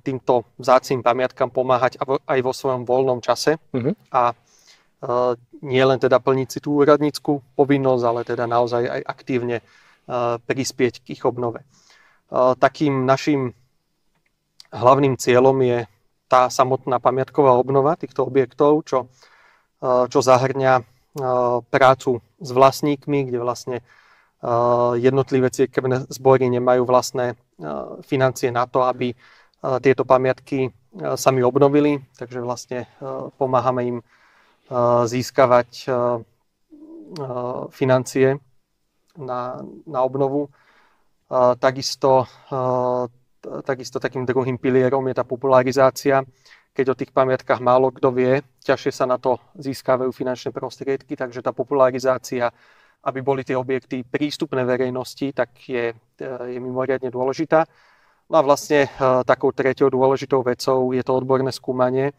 týmto vzácnym pamiatkám pomáhať aj vo svojom voľnom čase. Mm-hmm. A nie len teda plniť si tú úradnícku povinnosť, ale teda naozaj aj aktívne prispieť k ich obnove. Takým našim hlavným cieľom je tá samotná pamiatková obnova týchto objektov, čo zahŕňa prácu s vlastníkmi, kde vlastne jednotlivé cirkevné zbory nemajú vlastné financie na to, aby tieto pamiatky sami obnovili, takže vlastne pomáhame im získavať financie na obnovu. Takisto takým druhým pilierom je tá popularizácia. Keď o tých pamiatkách málo kto vie, ťažšie sa na to získavajú finančné prostriedky, takže tá popularizácia, aby boli tie objekty prístupné verejnosti, tak je mimoriadne dôležitá. No a vlastne takou treťou dôležitou vecou je to odborné skúmanie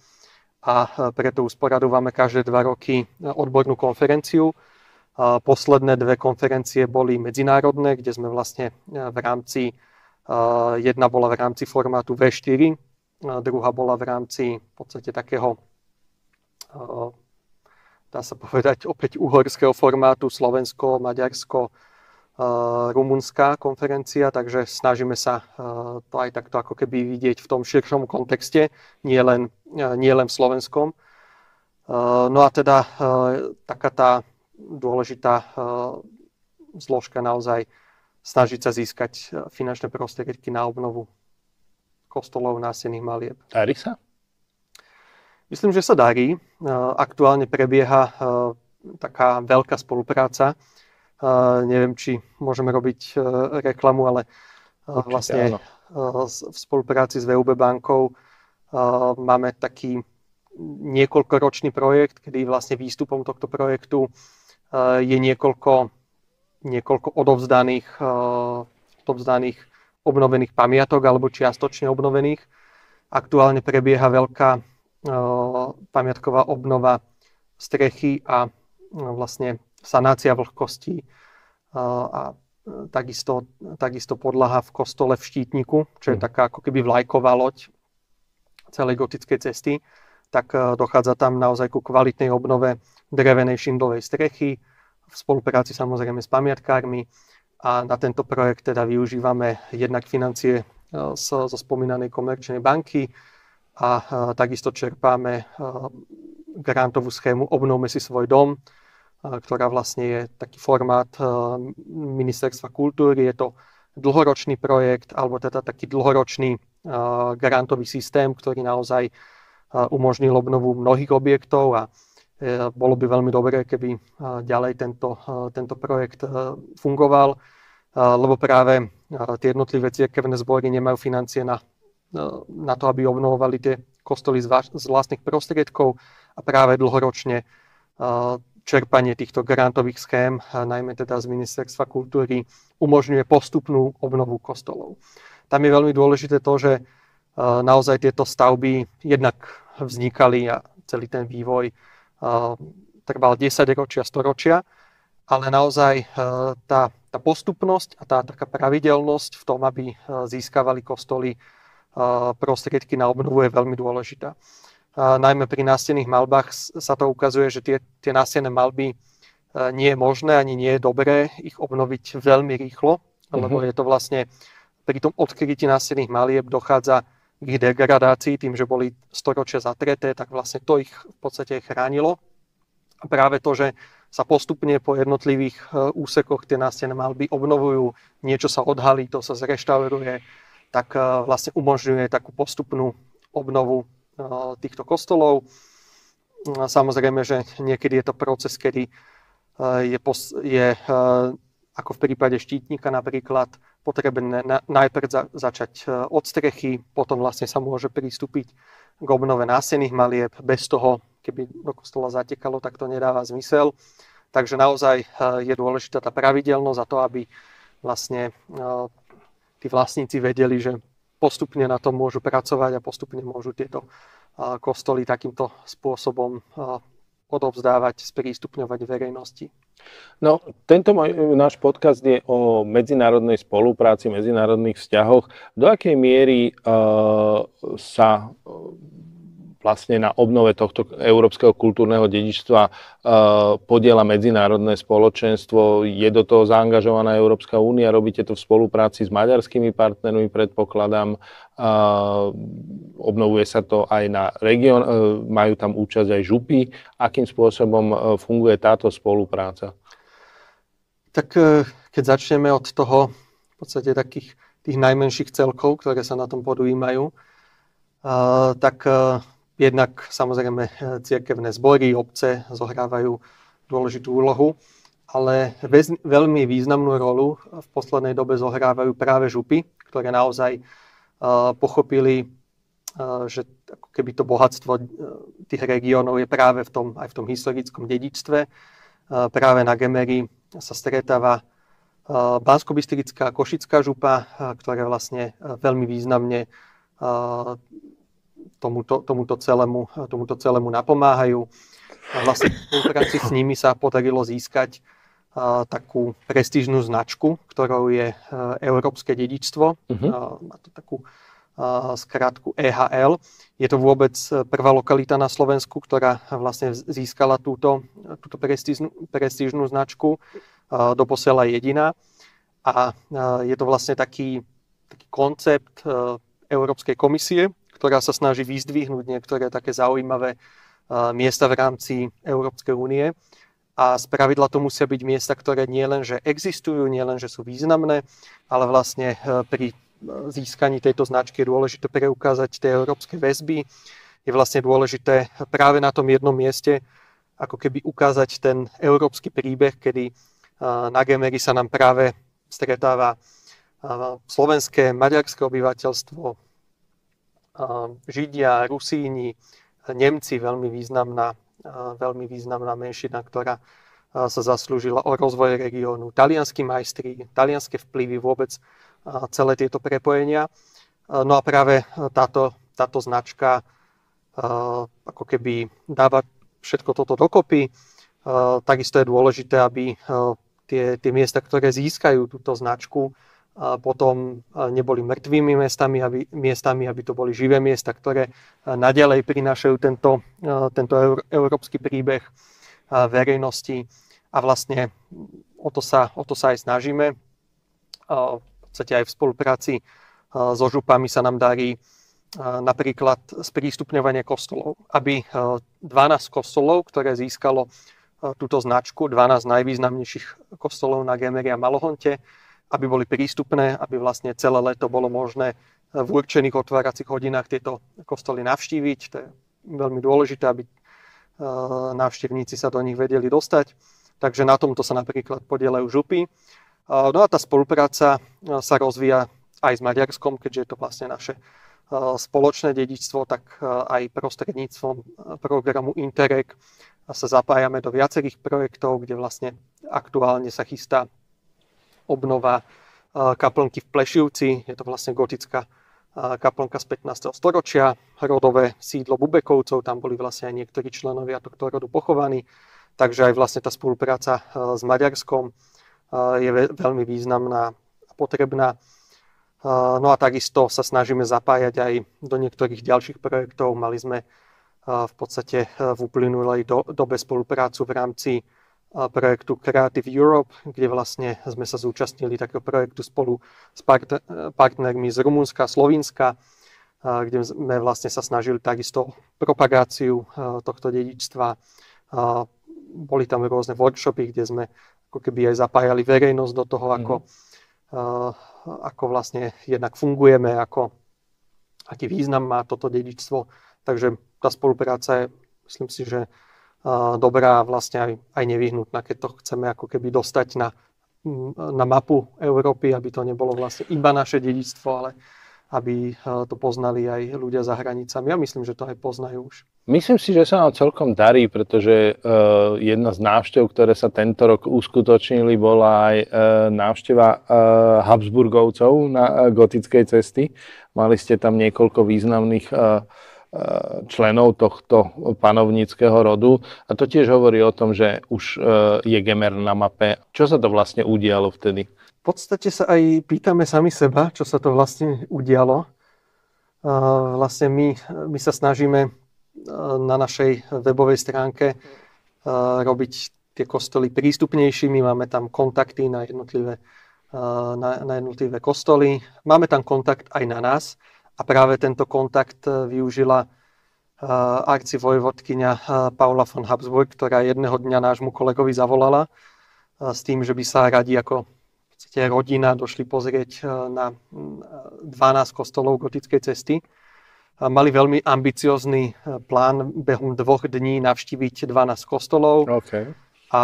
a preto usporadúvame každé 2 roky odbornú konferenciu. Posledné 2 konferencie boli medzinárodné, kde sme vlastne v rámci jedna bola v rámci formátu V4, druhá bola v rámci v podstate takého, dá sa povedať, opäť uhorského formátu Slovensko, Maďarsko, rumunská konferencia, takže snažíme sa to aj takto ako keby vidieť v tom širšom kontexte, nie len v slovenskom. No a teda taká tá dôležitá zložka naozaj snažiť sa získať finančné prostriedky na obnovu kostolov nástených malieb. Darí sa? Myslím, že sa darí. Aktuálne prebieha taká veľká spolupráca. Neviem, či môžeme robiť reklamu, ale určite, vlastne áno. V spolupráci s VUB bankou máme taký niekoľkoročný projekt, kedy vlastne výstupom tohto projektu je niekoľko odovzdaných obnovených pamiatok alebo čiastočne obnovených. Aktuálne prebieha veľká pamiatková obnova strechy a vlastne sanácia vlhkosti a takisto podlaha v kostole v Štítniku, čo je taká ako keby vlajková loď celej gotickej cesty, tak dochádza tam naozaj ku kvalitnej obnove drevenej šindlovej strechy v spolupráci samozrejme s pamiatkármi a na tento projekt teda využívame jednak financie zo spomínanej komerčnej banky a takisto čerpáme grantovú schému Obnovme si svoj dom, ktorá vlastne je taký formát Ministerstva kultúry. Je to dlhoročný projekt, alebo teda taký dlhoročný grantový systém, ktorý naozaj umožnil obnovu mnohých objektov a bolo by veľmi dobré, keby ďalej tento projekt fungoval, lebo práve tie jednotlivé cirkevné zbory nemajú financie na to, aby obnovovali tie kostoly z vlastných prostriedkov a práve dlhoročne čerpanie týchto grantových schém, najmä teda z Ministerstva kultúry, umožňuje postupnú obnovu kostolov. Tam je veľmi dôležité to, že naozaj tieto stavby jednak vznikali a celý ten vývoj trval 10 ročia, storočia, ale naozaj tá postupnosť a tá taká pravidelnosť v tom, aby získavali kostoly prostriedky na obnovu je veľmi dôležitá. Najmä pri nástenných malbách sa to ukazuje, že tie nástenné malby nie je možné ani nie je dobré ich obnoviť veľmi rýchlo, lebo je to vlastne pri tom odkrytí nástenných malieb dochádza k ich degradácii tým, že boli storočia zatreté, tak vlastne to ich v podstate chránilo. A práve to, že sa postupne po jednotlivých úsekoch tie nástenné malby obnovujú, niečo sa odhalí, to sa zreštauruje, tak vlastne umožňuje takú postupnú obnovu týchto kostolov. Samozrejme, že niekedy je to proces, kedy je ako v prípade Štítnika napríklad potrebné najprv začať od strechy, potom vlastne sa môže pristúpiť k obnove nástenných malieb. Bez toho, keby do kostola zatekalo, tak to nedáva zmysel. Takže naozaj je dôležitá tá pravidelnosť a to, aby vlastne tí vlastníci vedeli, že postupne na tom môžu pracovať a postupne môžu tieto kostoly takýmto spôsobom odovzdávať, sprístupňovať verejnosti. No, tento náš podcast je o medzinárodnej spolupráci, medzinárodných vzťahoch. Do akej miery sa vlastne na obnove tohto európskeho kultúrneho dedičstva podieľa medzinárodné spoločenstvo? Je do toho zaangažovaná Európska únia? Robíte to v spolupráci s maďarskými partnermi, predpokladám. Obnovuje sa to aj na región, majú tam účasť aj župy. Akým spôsobom funguje táto spolupráca? Tak keď začneme od toho, v podstate takých tých najmenších celkov, ktoré sa na tom podujímajú, tak jednak samozrejme cirkevné zbory, obce zohrávajú dôležitú úlohu, ale veľmi významnú rolu v poslednej dobe zohrávajú práve župy, ktoré naozaj pochopili, že ako keby to bohatstvo tých regiónov je práve aj v tom historickom dedičstve. Práve na Gemeri sa stretáva Banskobystrická a Košická župa, ktoré vlastne veľmi významne tomuto celému napomáhajú. A vlastne v spolupráci s nimi sa podarilo získať takú prestížnú značku, ktorou je Európske dedičstvo. Má to takú skratku EHL. Je to vôbec prvá lokalita na Slovensku, ktorá vlastne získala túto prestížnú značku. Doposiaľ jediná. A je to vlastne taký koncept Európskej komisie, ktorá sa snaží vyzdvihnúť niektoré také zaujímavé miesta v rámci Európskej únie. A spravidla to musia byť miesta, ktoré nie len, že existujú, nie len, že sú významné, ale vlastne pri získaní tejto značky je dôležité preukázať tie európske väzby. Je vlastne dôležité práve na tom jednom mieste ako keby ukázať ten európsky príbeh, kedy na Gemery sa nám práve stretáva slovenské, maďarské obyvateľstvo, Židia, Rusíni, Nemci, veľmi významná menšina, ktorá sa zaslúžila o rozvoj regiónu, talianskí majstri, talianske vplyvy, vôbec celé tieto prepojenia. No a práve táto značka ako keby dáva všetko toto dokopy. Takisto je dôležité, aby tie miesta, ktoré získajú túto značku, potom neboli mŕtvými miestami, aby to boli živé miesta, ktoré naďalej prinášajú tento európsky príbeh verejnosti. A vlastne o to sa aj snažíme. V podstate aj v spolupráci so župami sa nám darí napríklad sprístupňovanie kostolov, aby 12 kostolov, ktoré získalo túto značku, 12 najvýznamnejších kostolov na Gemery a Malohonte, aby boli prístupné, aby vlastne celé leto bolo možné v určených otváracích hodinách tieto kostoly navštíviť. To je veľmi dôležité, aby návštevníci sa do nich vedeli dostať. Takže na tomto sa napríklad podieľajú župy. No a tá spolupráca sa rozvíja aj s Maďarskom, keďže je to vlastne naše spoločné dedičstvo, tak aj prostredníctvom programu Interreg sa zapájame do viacerých projektov, kde vlastne aktuálne sa chystá obnova kaplnky v Plešivci. Je to vlastne gotická kaplnka z 15. storočia, rodové sídlo Bubekovcov, tam boli vlastne aj niektorí členovia tohto rodu pochovaní. Takže aj vlastne tá spolupráca s Maďarskom je veľmi významná a potrebná. No a takisto sa snažíme zapájať aj do niektorých ďalších projektov. Mali sme v podstate v uplynulej dobe spoluprácu v rámci projektu Creative Europe, kde vlastne sme sa zúčastnili takého projektu spolu s partnermi z Rumunska a Slovinska, kde sme vlastne sa snažili takisto propagáciu tohto dedičstva. Boli tam rôzne workshopy, kde sme ako keby aj zapájali verejnosť do toho, ako vlastne jednak fungujeme, aký význam má toto dedičstvo. Takže tá spolupráca je, myslím si, že dobrá a vlastne aj nevyhnutná, keď to chceme ako keby dostať na mapu Európy, aby to nebolo vlastne iba naše dedičstvo, ale aby to poznali aj ľudia za hranicami. Ja myslím, že to aj poznajú už. Myslím si, že sa nám celkom darí, pretože jedna z návštev, ktoré sa tento rok uskutočnili, bola aj návšteva Habsburgovcov na gotickej cesty. Mali ste tam niekoľko významných členov tohto panovníckeho rodu a to tiež hovorí o tom, že už je Gemer na mape. Čo sa to vlastne udialo vtedy? V podstate sa aj pýtame sami seba, čo sa to vlastne udialo. Vlastne my sa snažíme na našej webovej stránke robiť tie kostoly prístupnejšími. Máme tam kontakty na jednotlivé kostoly. Máme tam kontakt aj na nás a práve tento kontakt využila arcivojvodkyňa Paula von Habsburg, ktorá jedného dňa nášmu kolegovi zavolala s tým, že by sa radi ako rodina došli pozrieť na 12 kostolov gotickej cesty. Mali veľmi ambiciózny plán behom 2 dní navštíviť 12 kostolov. Okay. A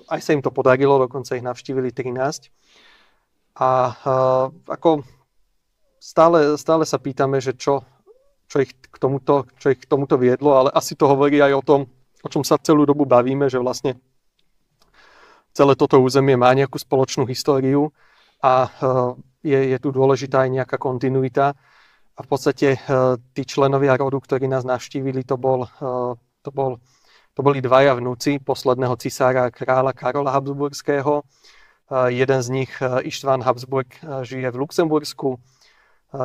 aj sa im to podarilo, dokonca ich navštívili 13. A ako stále sa pýtame, že čo ich k tomuto viedlo, ale asi to hovorí aj o tom, o čom sa celú dobu bavíme, že vlastne celé toto územie má nejakú spoločnú históriu a je tu dôležitá aj nejaká kontinuita. A v podstate tí členovia rodu, ktorí nás navštívili, to boli 2 vnúci posledného cisára kráľa Karola Habsburského. Jeden z nich, Ištván Habsburg, žije v Luxembursku.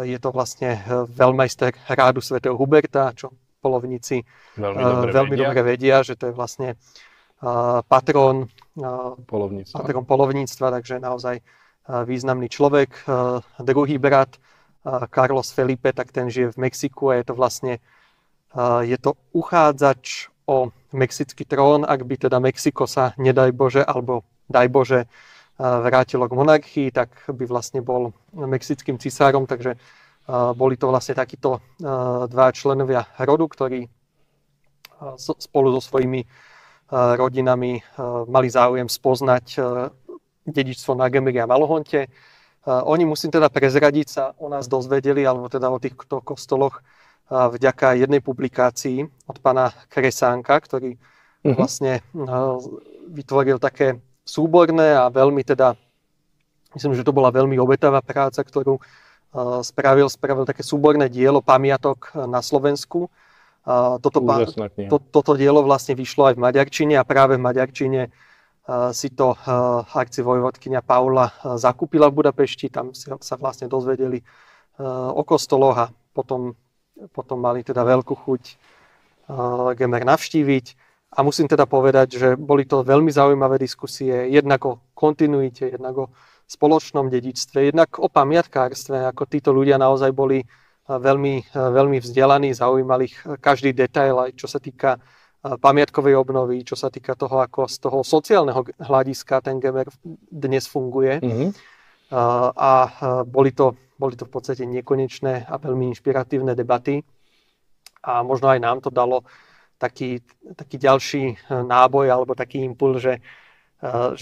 Je to vlastne veľmajster rádu svätého Huberta, čo polovníci veľmi dobre vedia, že to je vlastne patron polovníctva, takže naozaj významný človek. Druhý brat, Carlos Felipe, tak ten žije v Mexiku a je to uchádzač o mexický trón, ak by teda Mexiko sa, nedaj Bože, alebo daj Bože, vrátilo k monarchii, tak by vlastne bol mexickým cisárom, takže boli to vlastne takíto dva členovia rodu, ktorí spolu so svojimi rodinami mali záujem spoznať dedičstvo na Gemeri a Malohonte. Oni, musím teda prezradiť, sa o nás dozvedeli, alebo teda o týchto kostoloch vďaka jednej publikácii od pána Kresánka, ktorý vlastne vytvoril také súborné a veľmi teda, myslím, že to bola veľmi obetavá práca, ktorú spravil také súborné dielo pamiatok na Slovensku. Toto dielo vlastne vyšlo aj v maďarčine a práve v maďarčine si to arcivojvodkyňa Paula zakúpila v Budapešti, tam sa vlastne dozvedeli o kostoloch a potom mali teda veľkú chuť Gemer navštíviť. A musím teda povedať, že boli to veľmi zaujímavé diskusie, jednak o kontinuite, jednak o spoločnom dedičstve, jednak o pamiatkárstve, ako títo ľudia naozaj boli veľmi, veľmi vzdelaní, zaujímal ich každý detail, aj čo sa týka pamiatkovej obnovy, čo sa týka toho, ako z toho sociálneho hľadiska ten Gemer dnes funguje. A boli to v podstate nekonečné a veľmi inšpiratívne debaty. A možno aj nám to dalo taký ďalší náboj alebo taký impuls, že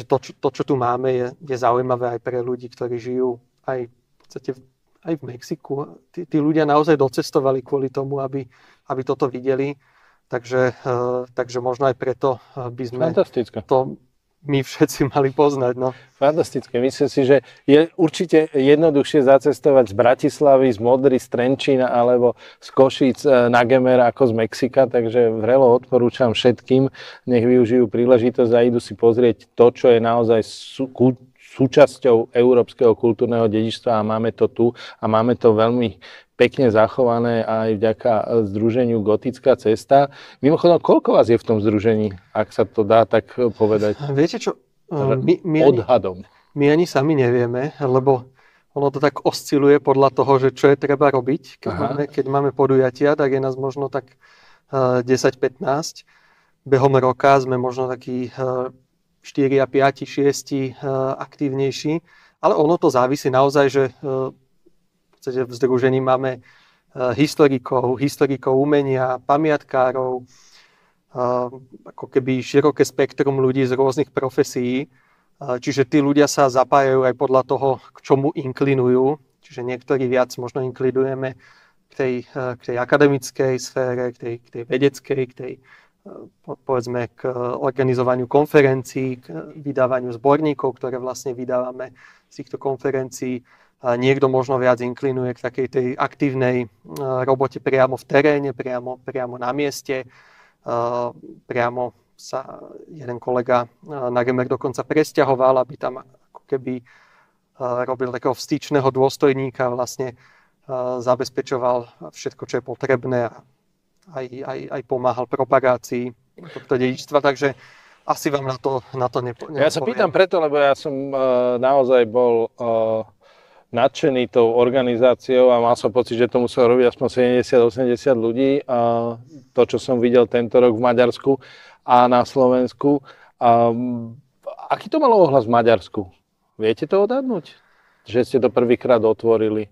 to, čo tu máme, je zaujímavé aj pre ľudí, ktorí žijú aj v podstate aj v Mexiku. Tí ľudia naozaj docestovali kvôli tomu, aby toto videli. Takže možno aj preto by sme to my všetci mali poznať. No. Fantastické. Myslím si, že je určite jednoduchšie zacestovať z Bratislavy, z Modry, z Trenčína alebo z Košíc na Gemer ako z Mexika, takže vrelo odporúčam všetkým, nech využijú príležitosť a idú si pozrieť to, čo je naozaj súčasťou európskeho kultúrneho dedičstva a máme to tu a máme to veľmi pekne zachované aj vďaka združeniu Gotická cesta. Mimochodom, koľko vás je v tom združení, ak sa to dá tak povedať? Viete čo? Odhadom. My ani sami nevieme, lebo ono to tak osciluje podľa toho, že čo je treba robiť. Keď máme podujatia, tak je nás možno tak 10-15. Behom roka sme možno takí 4 a 5, 6 aktívnejší. Ale ono to závisí naozaj, že v združení máme historikov umenia, pamiatkárov, ako keby široké spektrum ľudí z rôznych profesí. Čiže tí ľudia sa zapájajú aj podľa toho, k čomu inklinujú. Čiže niektorí viac možno inklinujeme k tej akademickej sfére, k tej vedeckej, povedzme k organizovaniu konferencií, k vydávaniu zborníkov, ktoré vlastne vydávame z týchto konferencií. Niekto možno viac inklinuje k takej tej aktívnej robote priamo v teréne, priamo na mieste. Priamo sa jeden kolega na Gemer dokonca presťahoval, aby tam ako keby robil takého vstyčného dôstojníka, vlastne zabezpečoval všetko, čo je potrebné a aj pomáhal propagácii tohto dedičstva. Takže asi vám na to nepoviem. Ja sa pýtam preto, lebo ja som naozaj bol nadšený tou organizáciou a mal som pocit, že to muselo robiť aspoň 70-80 ľudí. A to, čo som videl tento rok v Maďarsku a na Slovensku. Aký to malo ohlas v Maďarsku? Viete to odhadnúť? Že ste to prvýkrát otvorili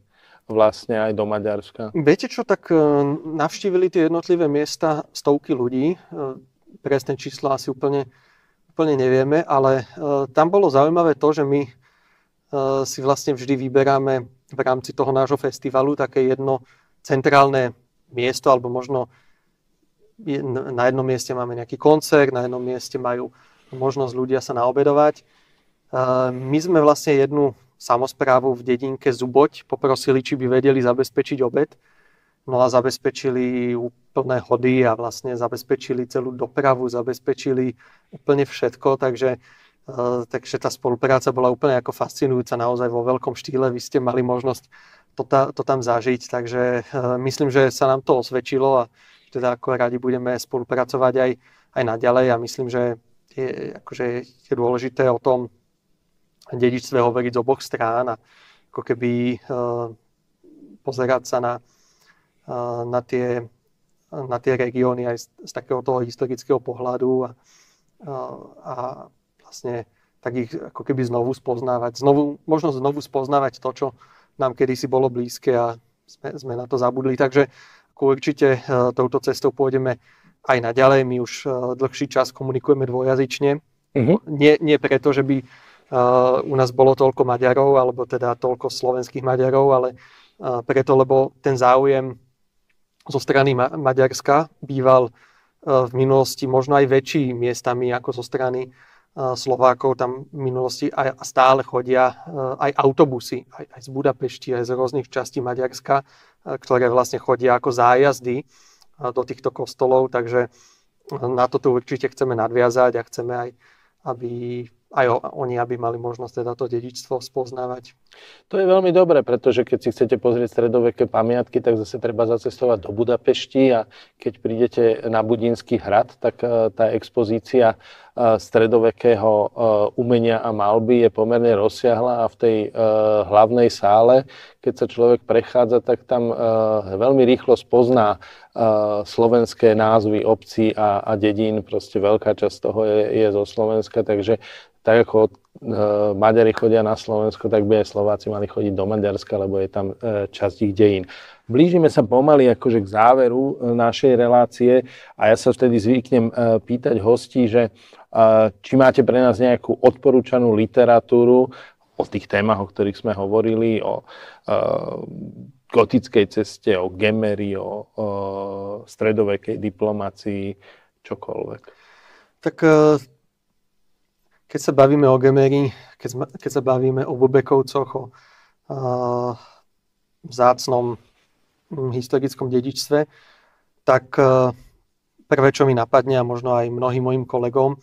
vlastne aj do Maďarska. Viete čo, tak navštívili tie jednotlivé miesta stovky ľudí. Presné čísla asi úplne nevieme, ale tam bolo zaujímavé to, že my si vlastne vždy vyberáme v rámci toho nášho festivalu také jedno centrálne miesto, alebo možno na jednom mieste máme nejaký koncert, na jednom mieste majú možnosť ľudia sa naobedovať. My sme vlastne jednu samosprávu v dedinke Zuboť poprosili, či by vedeli zabezpečiť obed. No a zabezpečili úplné hody a vlastne zabezpečili celú dopravu, zabezpečili úplne všetko, takže tá spolupráca bola úplne ako fascinujúca, naozaj vo veľkom štýle. Vy ste mali možnosť to tam zažiť, takže myslím, že sa nám to osvedčilo a teda ako radi budeme spolupracovať aj naďalej a myslím, že je dôležité o tom dedičstve hovoriť z oboch strán a ako keby pozerať sa na tie regióny aj z takého toho historického pohľadu a vlastne tak ich ako keby znovu spoznávať. Možno znovu spoznávať to, čo nám kedysi bolo blízke a sme na to zabudli. Takže určite touto cestou pôjdeme aj naďalej. My už dlhší čas komunikujeme dvojazyčne. Nie preto, že by u nás bolo toľko Maďarov, alebo teda toľko slovenských Maďarov, ale preto, lebo ten záujem zo strany Maďarska býval v minulosti možno aj väčší miestami ako zo strany Slovákov. Tam v minulosti aj stále chodia aj autobusy, aj z Budapešti, aj z rôznych častí Maďarska, ktoré vlastne chodia ako zájazdy do týchto kostolov, takže na toto určite chceme nadviazať a chceme aj, aby aj oni mali možnosť teda to dedičstvo spoznávať. To je veľmi dobré, pretože keď si chcete pozrieť stredoveké pamiatky, tak zase treba zacestovať do Budapešti a keď prídete na Budínsky hrad, tak tá expozícia stredovekého umenia a maľby je pomerne rozsiahla a v tej hlavnej sále, keď sa človek prechádza, tak tam veľmi rýchlo spozná slovenské názvy obcí a dedín. Proste veľká časť toho je zo Slovenska, takže tak ako Maďari chodia na Slovensko, tak by aj Slováci mali chodiť do Maďarska, lebo je tam časť ich dejín. Blížime sa pomaly akože k záveru našej relácie a ja sa vtedy zvyknem pýtať hostí, že či máte pre nás nejakú odporúčanú literatúru o tých témach, o ktorých sme hovorili, o gotickej ceste, o Gemeri, o stredovekej diplomácii, čokoľvek. Tak keď sa bavíme o Gemeri, keď sa bavíme o Bubekovcoch, o vzácnom historickom dedičstve, tak prvé, čo mi napadne, a možno aj mnohým mojim kolegom,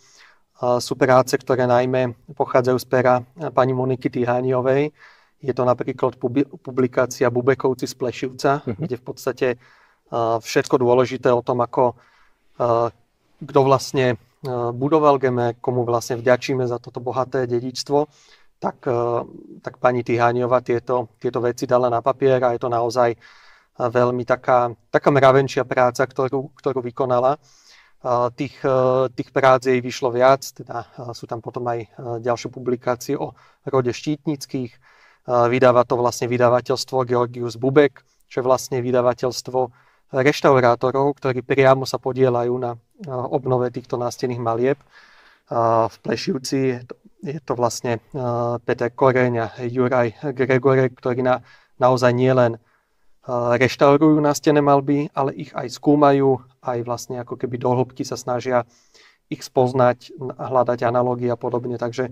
sú práce, ktoré najmä pochádzajú z pera pani Moniky Tihániovej. Je to napríklad publikácia Bubekovci z Plešivca, kde v podstate všetko dôležité o tom, ako kto vlastne budoval Gemer, komu vlastne vďačíme za toto bohaté dedičstvo, tak pani Tihániová tieto veci dala na papier a je to naozaj veľmi taká mravenčia práca, ktorú vykonala. Tých prác jej vyšlo viac, teda sú tam potom aj ďalšie publikácie o rode Štítnických. Vydáva to vlastne vydavateľstvo Georgius Bubek, čo je vlastne vydavateľstvo reštaurátorov, ktorí priamo sa podieľajú na obnove týchto nástenných malieb. V Plešivci je to vlastne Peter Koreň a Juraj Gregorek, ktorí naozaj nielen reštaurujú nástenné maľby, ale ich aj skúmajú, aj vlastne ako keby do hĺbky sa snažia ich spoznať, hľadať analógie a podobne. Takže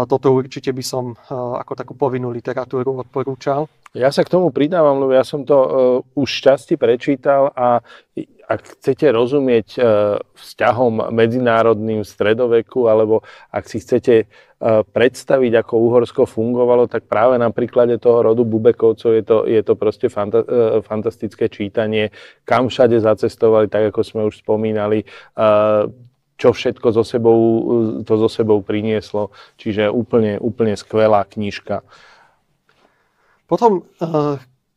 toto určite by som ako takú povinnú literatúru odporúčal. Ja sa k tomu pridávam, lebo ja som to už šťastie prečítal a ak chcete rozumieť vzťahom medzinárodným v stredoveku, alebo ak si chcete predstaviť, ako Uhorsko fungovalo, tak práve na príklade toho rodu Bubekovcov je to proste fantastické čítanie, kam všade zacestovali, tak ako sme už spomínali, čo všetko so sebou prinieslo. Čiže úplne skvelá knižka. Potom,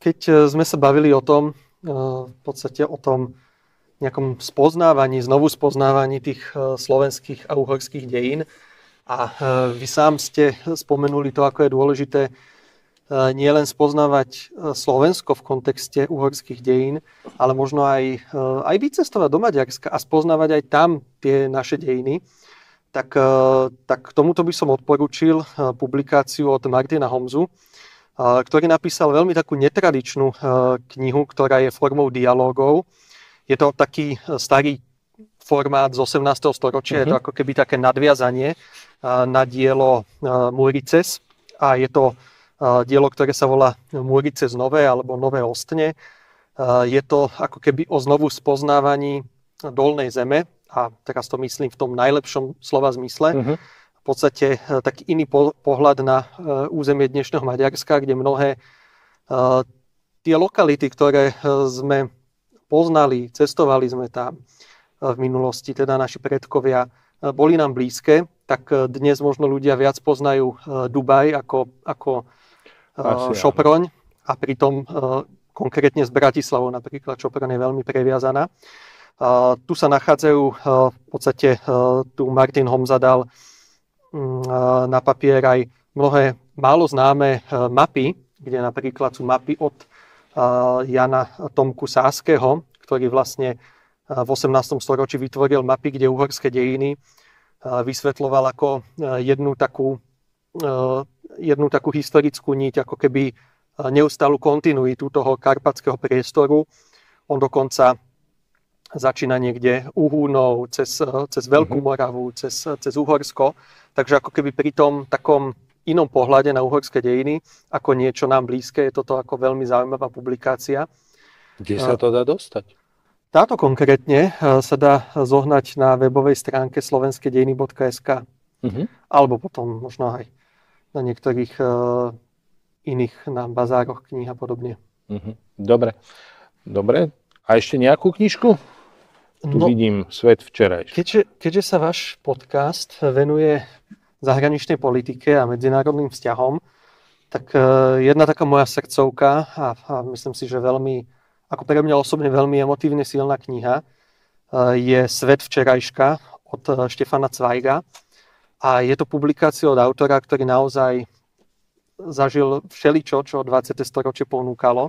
keď sme sa bavili o tom, v podstate o tom nejakom spoznávaní, znovu spoznávaní tých slovenských a uhorských dejín, a vy sám ste spomenuli to, ako je dôležité nielen spoznávať Slovensko v kontexte uhorských dejín, ale možno aj vycestovať do Maďarska a spoznávať aj tam tie naše dejiny, tak k tomuto by som odporúčil publikáciu od Martina Homzu, ktorý napísal veľmi takú netradičnú knihu, ktorá je formou dialógov. Je to taký starý formát z 18. storočia, je to ako keby také nadviazanie na dielo Murices a je to dielo, ktoré sa volá Murices Nové alebo Nové Ostne. Je to ako keby o znovu spoznávaní dolnej zeme a teraz to myslím v tom najlepšom slova zmysle. V podstate taký iný pohľad na územie dnešného Maďarska, kde mnohé tie lokality, ktoré sme poznali, cestovali sme tam v minulosti, teda naši predkovia, boli nám blízke, tak dnes možno ľudia viac poznajú Dubaj ako Šoproň a pritom konkrétne z Bratislavou napríklad Šoproň je veľmi previazaná. Tu sa nachádzajú v podstate tu Martin Homza dal na papier aj mnohé málo známe mapy, kde napríklad sú mapy od Jana Tomku Sáského, ktorý vlastne v 18. storočí vytvoril mapy, kde uhorské dejiny vysvetľoval ako jednu takú historickú niť, ako keby neustálu kontinuitu toho karpatského priestoru. On dokonca začína niekde u Húnov, cez Veľkú Moravu, cez Uhorsko. Takže ako keby pri tom takom inom pohľade na uhorské dejiny, ako niečo nám blízke, je toto ako veľmi zaujímavá publikácia. Kde sa to dá dostať? Táto konkrétne sa dá zohnať na webovej stránke slovenskedejiny.sk alebo potom možno aj na niektorých iných na bazároch kníh a podobne. Dobre. A ešte nejakú knižku? Tu vidím Svet včerajší. Keďže sa váš podcast venuje zahraničnej politike a medzinárodným vzťahom, tak jedna taká moja srdcovka a myslím si, že veľmi, ako pre mňa osobne veľmi emotívne silná kniha, je Svet včerajška od Štefana Cvajga. A je to publikácia od autora, ktorý naozaj zažil všeličo, čo 20. storočie ponúkalo,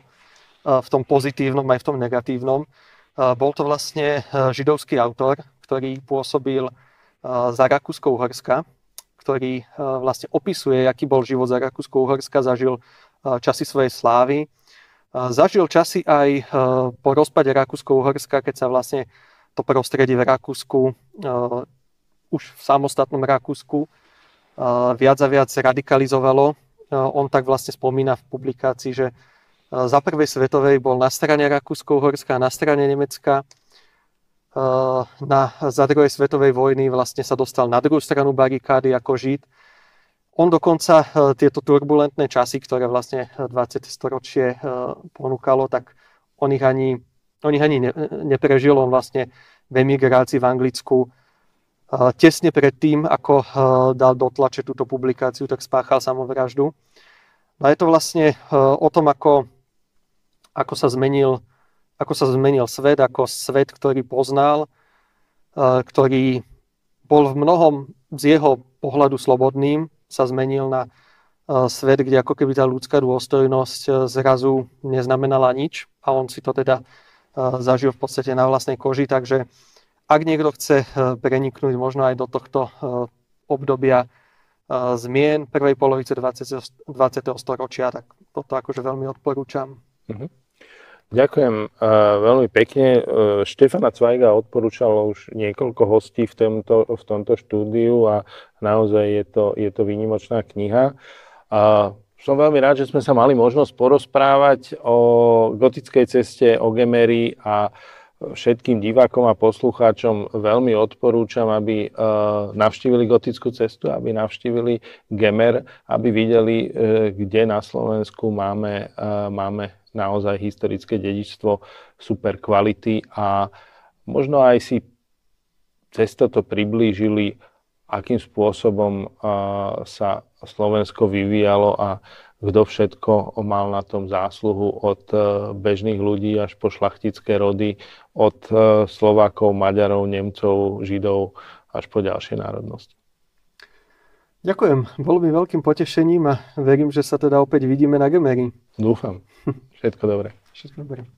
v tom pozitívnom aj v tom negatívnom. Bol to vlastne židovský autor, ktorý pôsobil za Rakúsko-Uhorska, ktorý vlastne opisuje, aký bol život za Rakúsko-Uhorska, zažil časy svojej slávy. Zažil časy aj po rozpade Rakúsko-Uhorska, keď sa vlastne to prostredie v Rakúsku, už v samostatnom Rakúsku, viac a viac radikalizovalo. On tak vlastne spomína v publikácii, že za prvej svetovej bol na strane Rakúsko-Uhorska, na strane Nemecka. Za druhej svetovej vojny vlastne sa dostal na druhú stranu barikády ako Žid. On dokonca tieto turbulentné časy, ktoré vlastne 20. storočie ponúkalo, tak on ich ani neprežil. On vlastne v emigrácii v Anglicku tesne pred tým, ako dal do tlače túto publikáciu, tak spáchal samovraždu. No je to vlastne o tom, ako sa zmenil svet, ako svet, ktorý poznal, ktorý bol v mnohom z jeho pohľadu slobodným, sa zmenil na svet, kde ako keby tá ľudská dôstojnosť zrazu neznamenala nič a on si to teda zažil v podstate na vlastnej koži, takže ak niekto chce preniknúť možno aj do tohto obdobia zmien prvej polovice 20. storočia, tak toto akože veľmi odporúčam. Ďakujem veľmi pekne. Štefana Cvajga odporúčalo už niekoľko hostí v tomto štúdiu a naozaj je to výnimočná kniha. Som veľmi rád, že sme sa mali možnosť porozprávať o gotickej ceste, o Gemeri a všetkým divákom a poslucháčom veľmi odporúčam, aby navštívili gotickú cestu, aby navštívili Gemer, aby videli, kde na Slovensku máme naozaj historické dedičstvo super kvality a možno aj si cez toto priblížili, akým spôsobom sa Slovensko vyvíjalo a kto všetko mal na tom zásluhu od bežných ľudí až po šlachtické rody, od Slovákov, Maďarov, Nemcov, Židov až po ďalšie národnosti. Ďakujem, bolo mi veľkým potešením a verím, že sa teda opäť vidíme na Gemeri. Dúfam. Všetko dobré. Všetko dobré.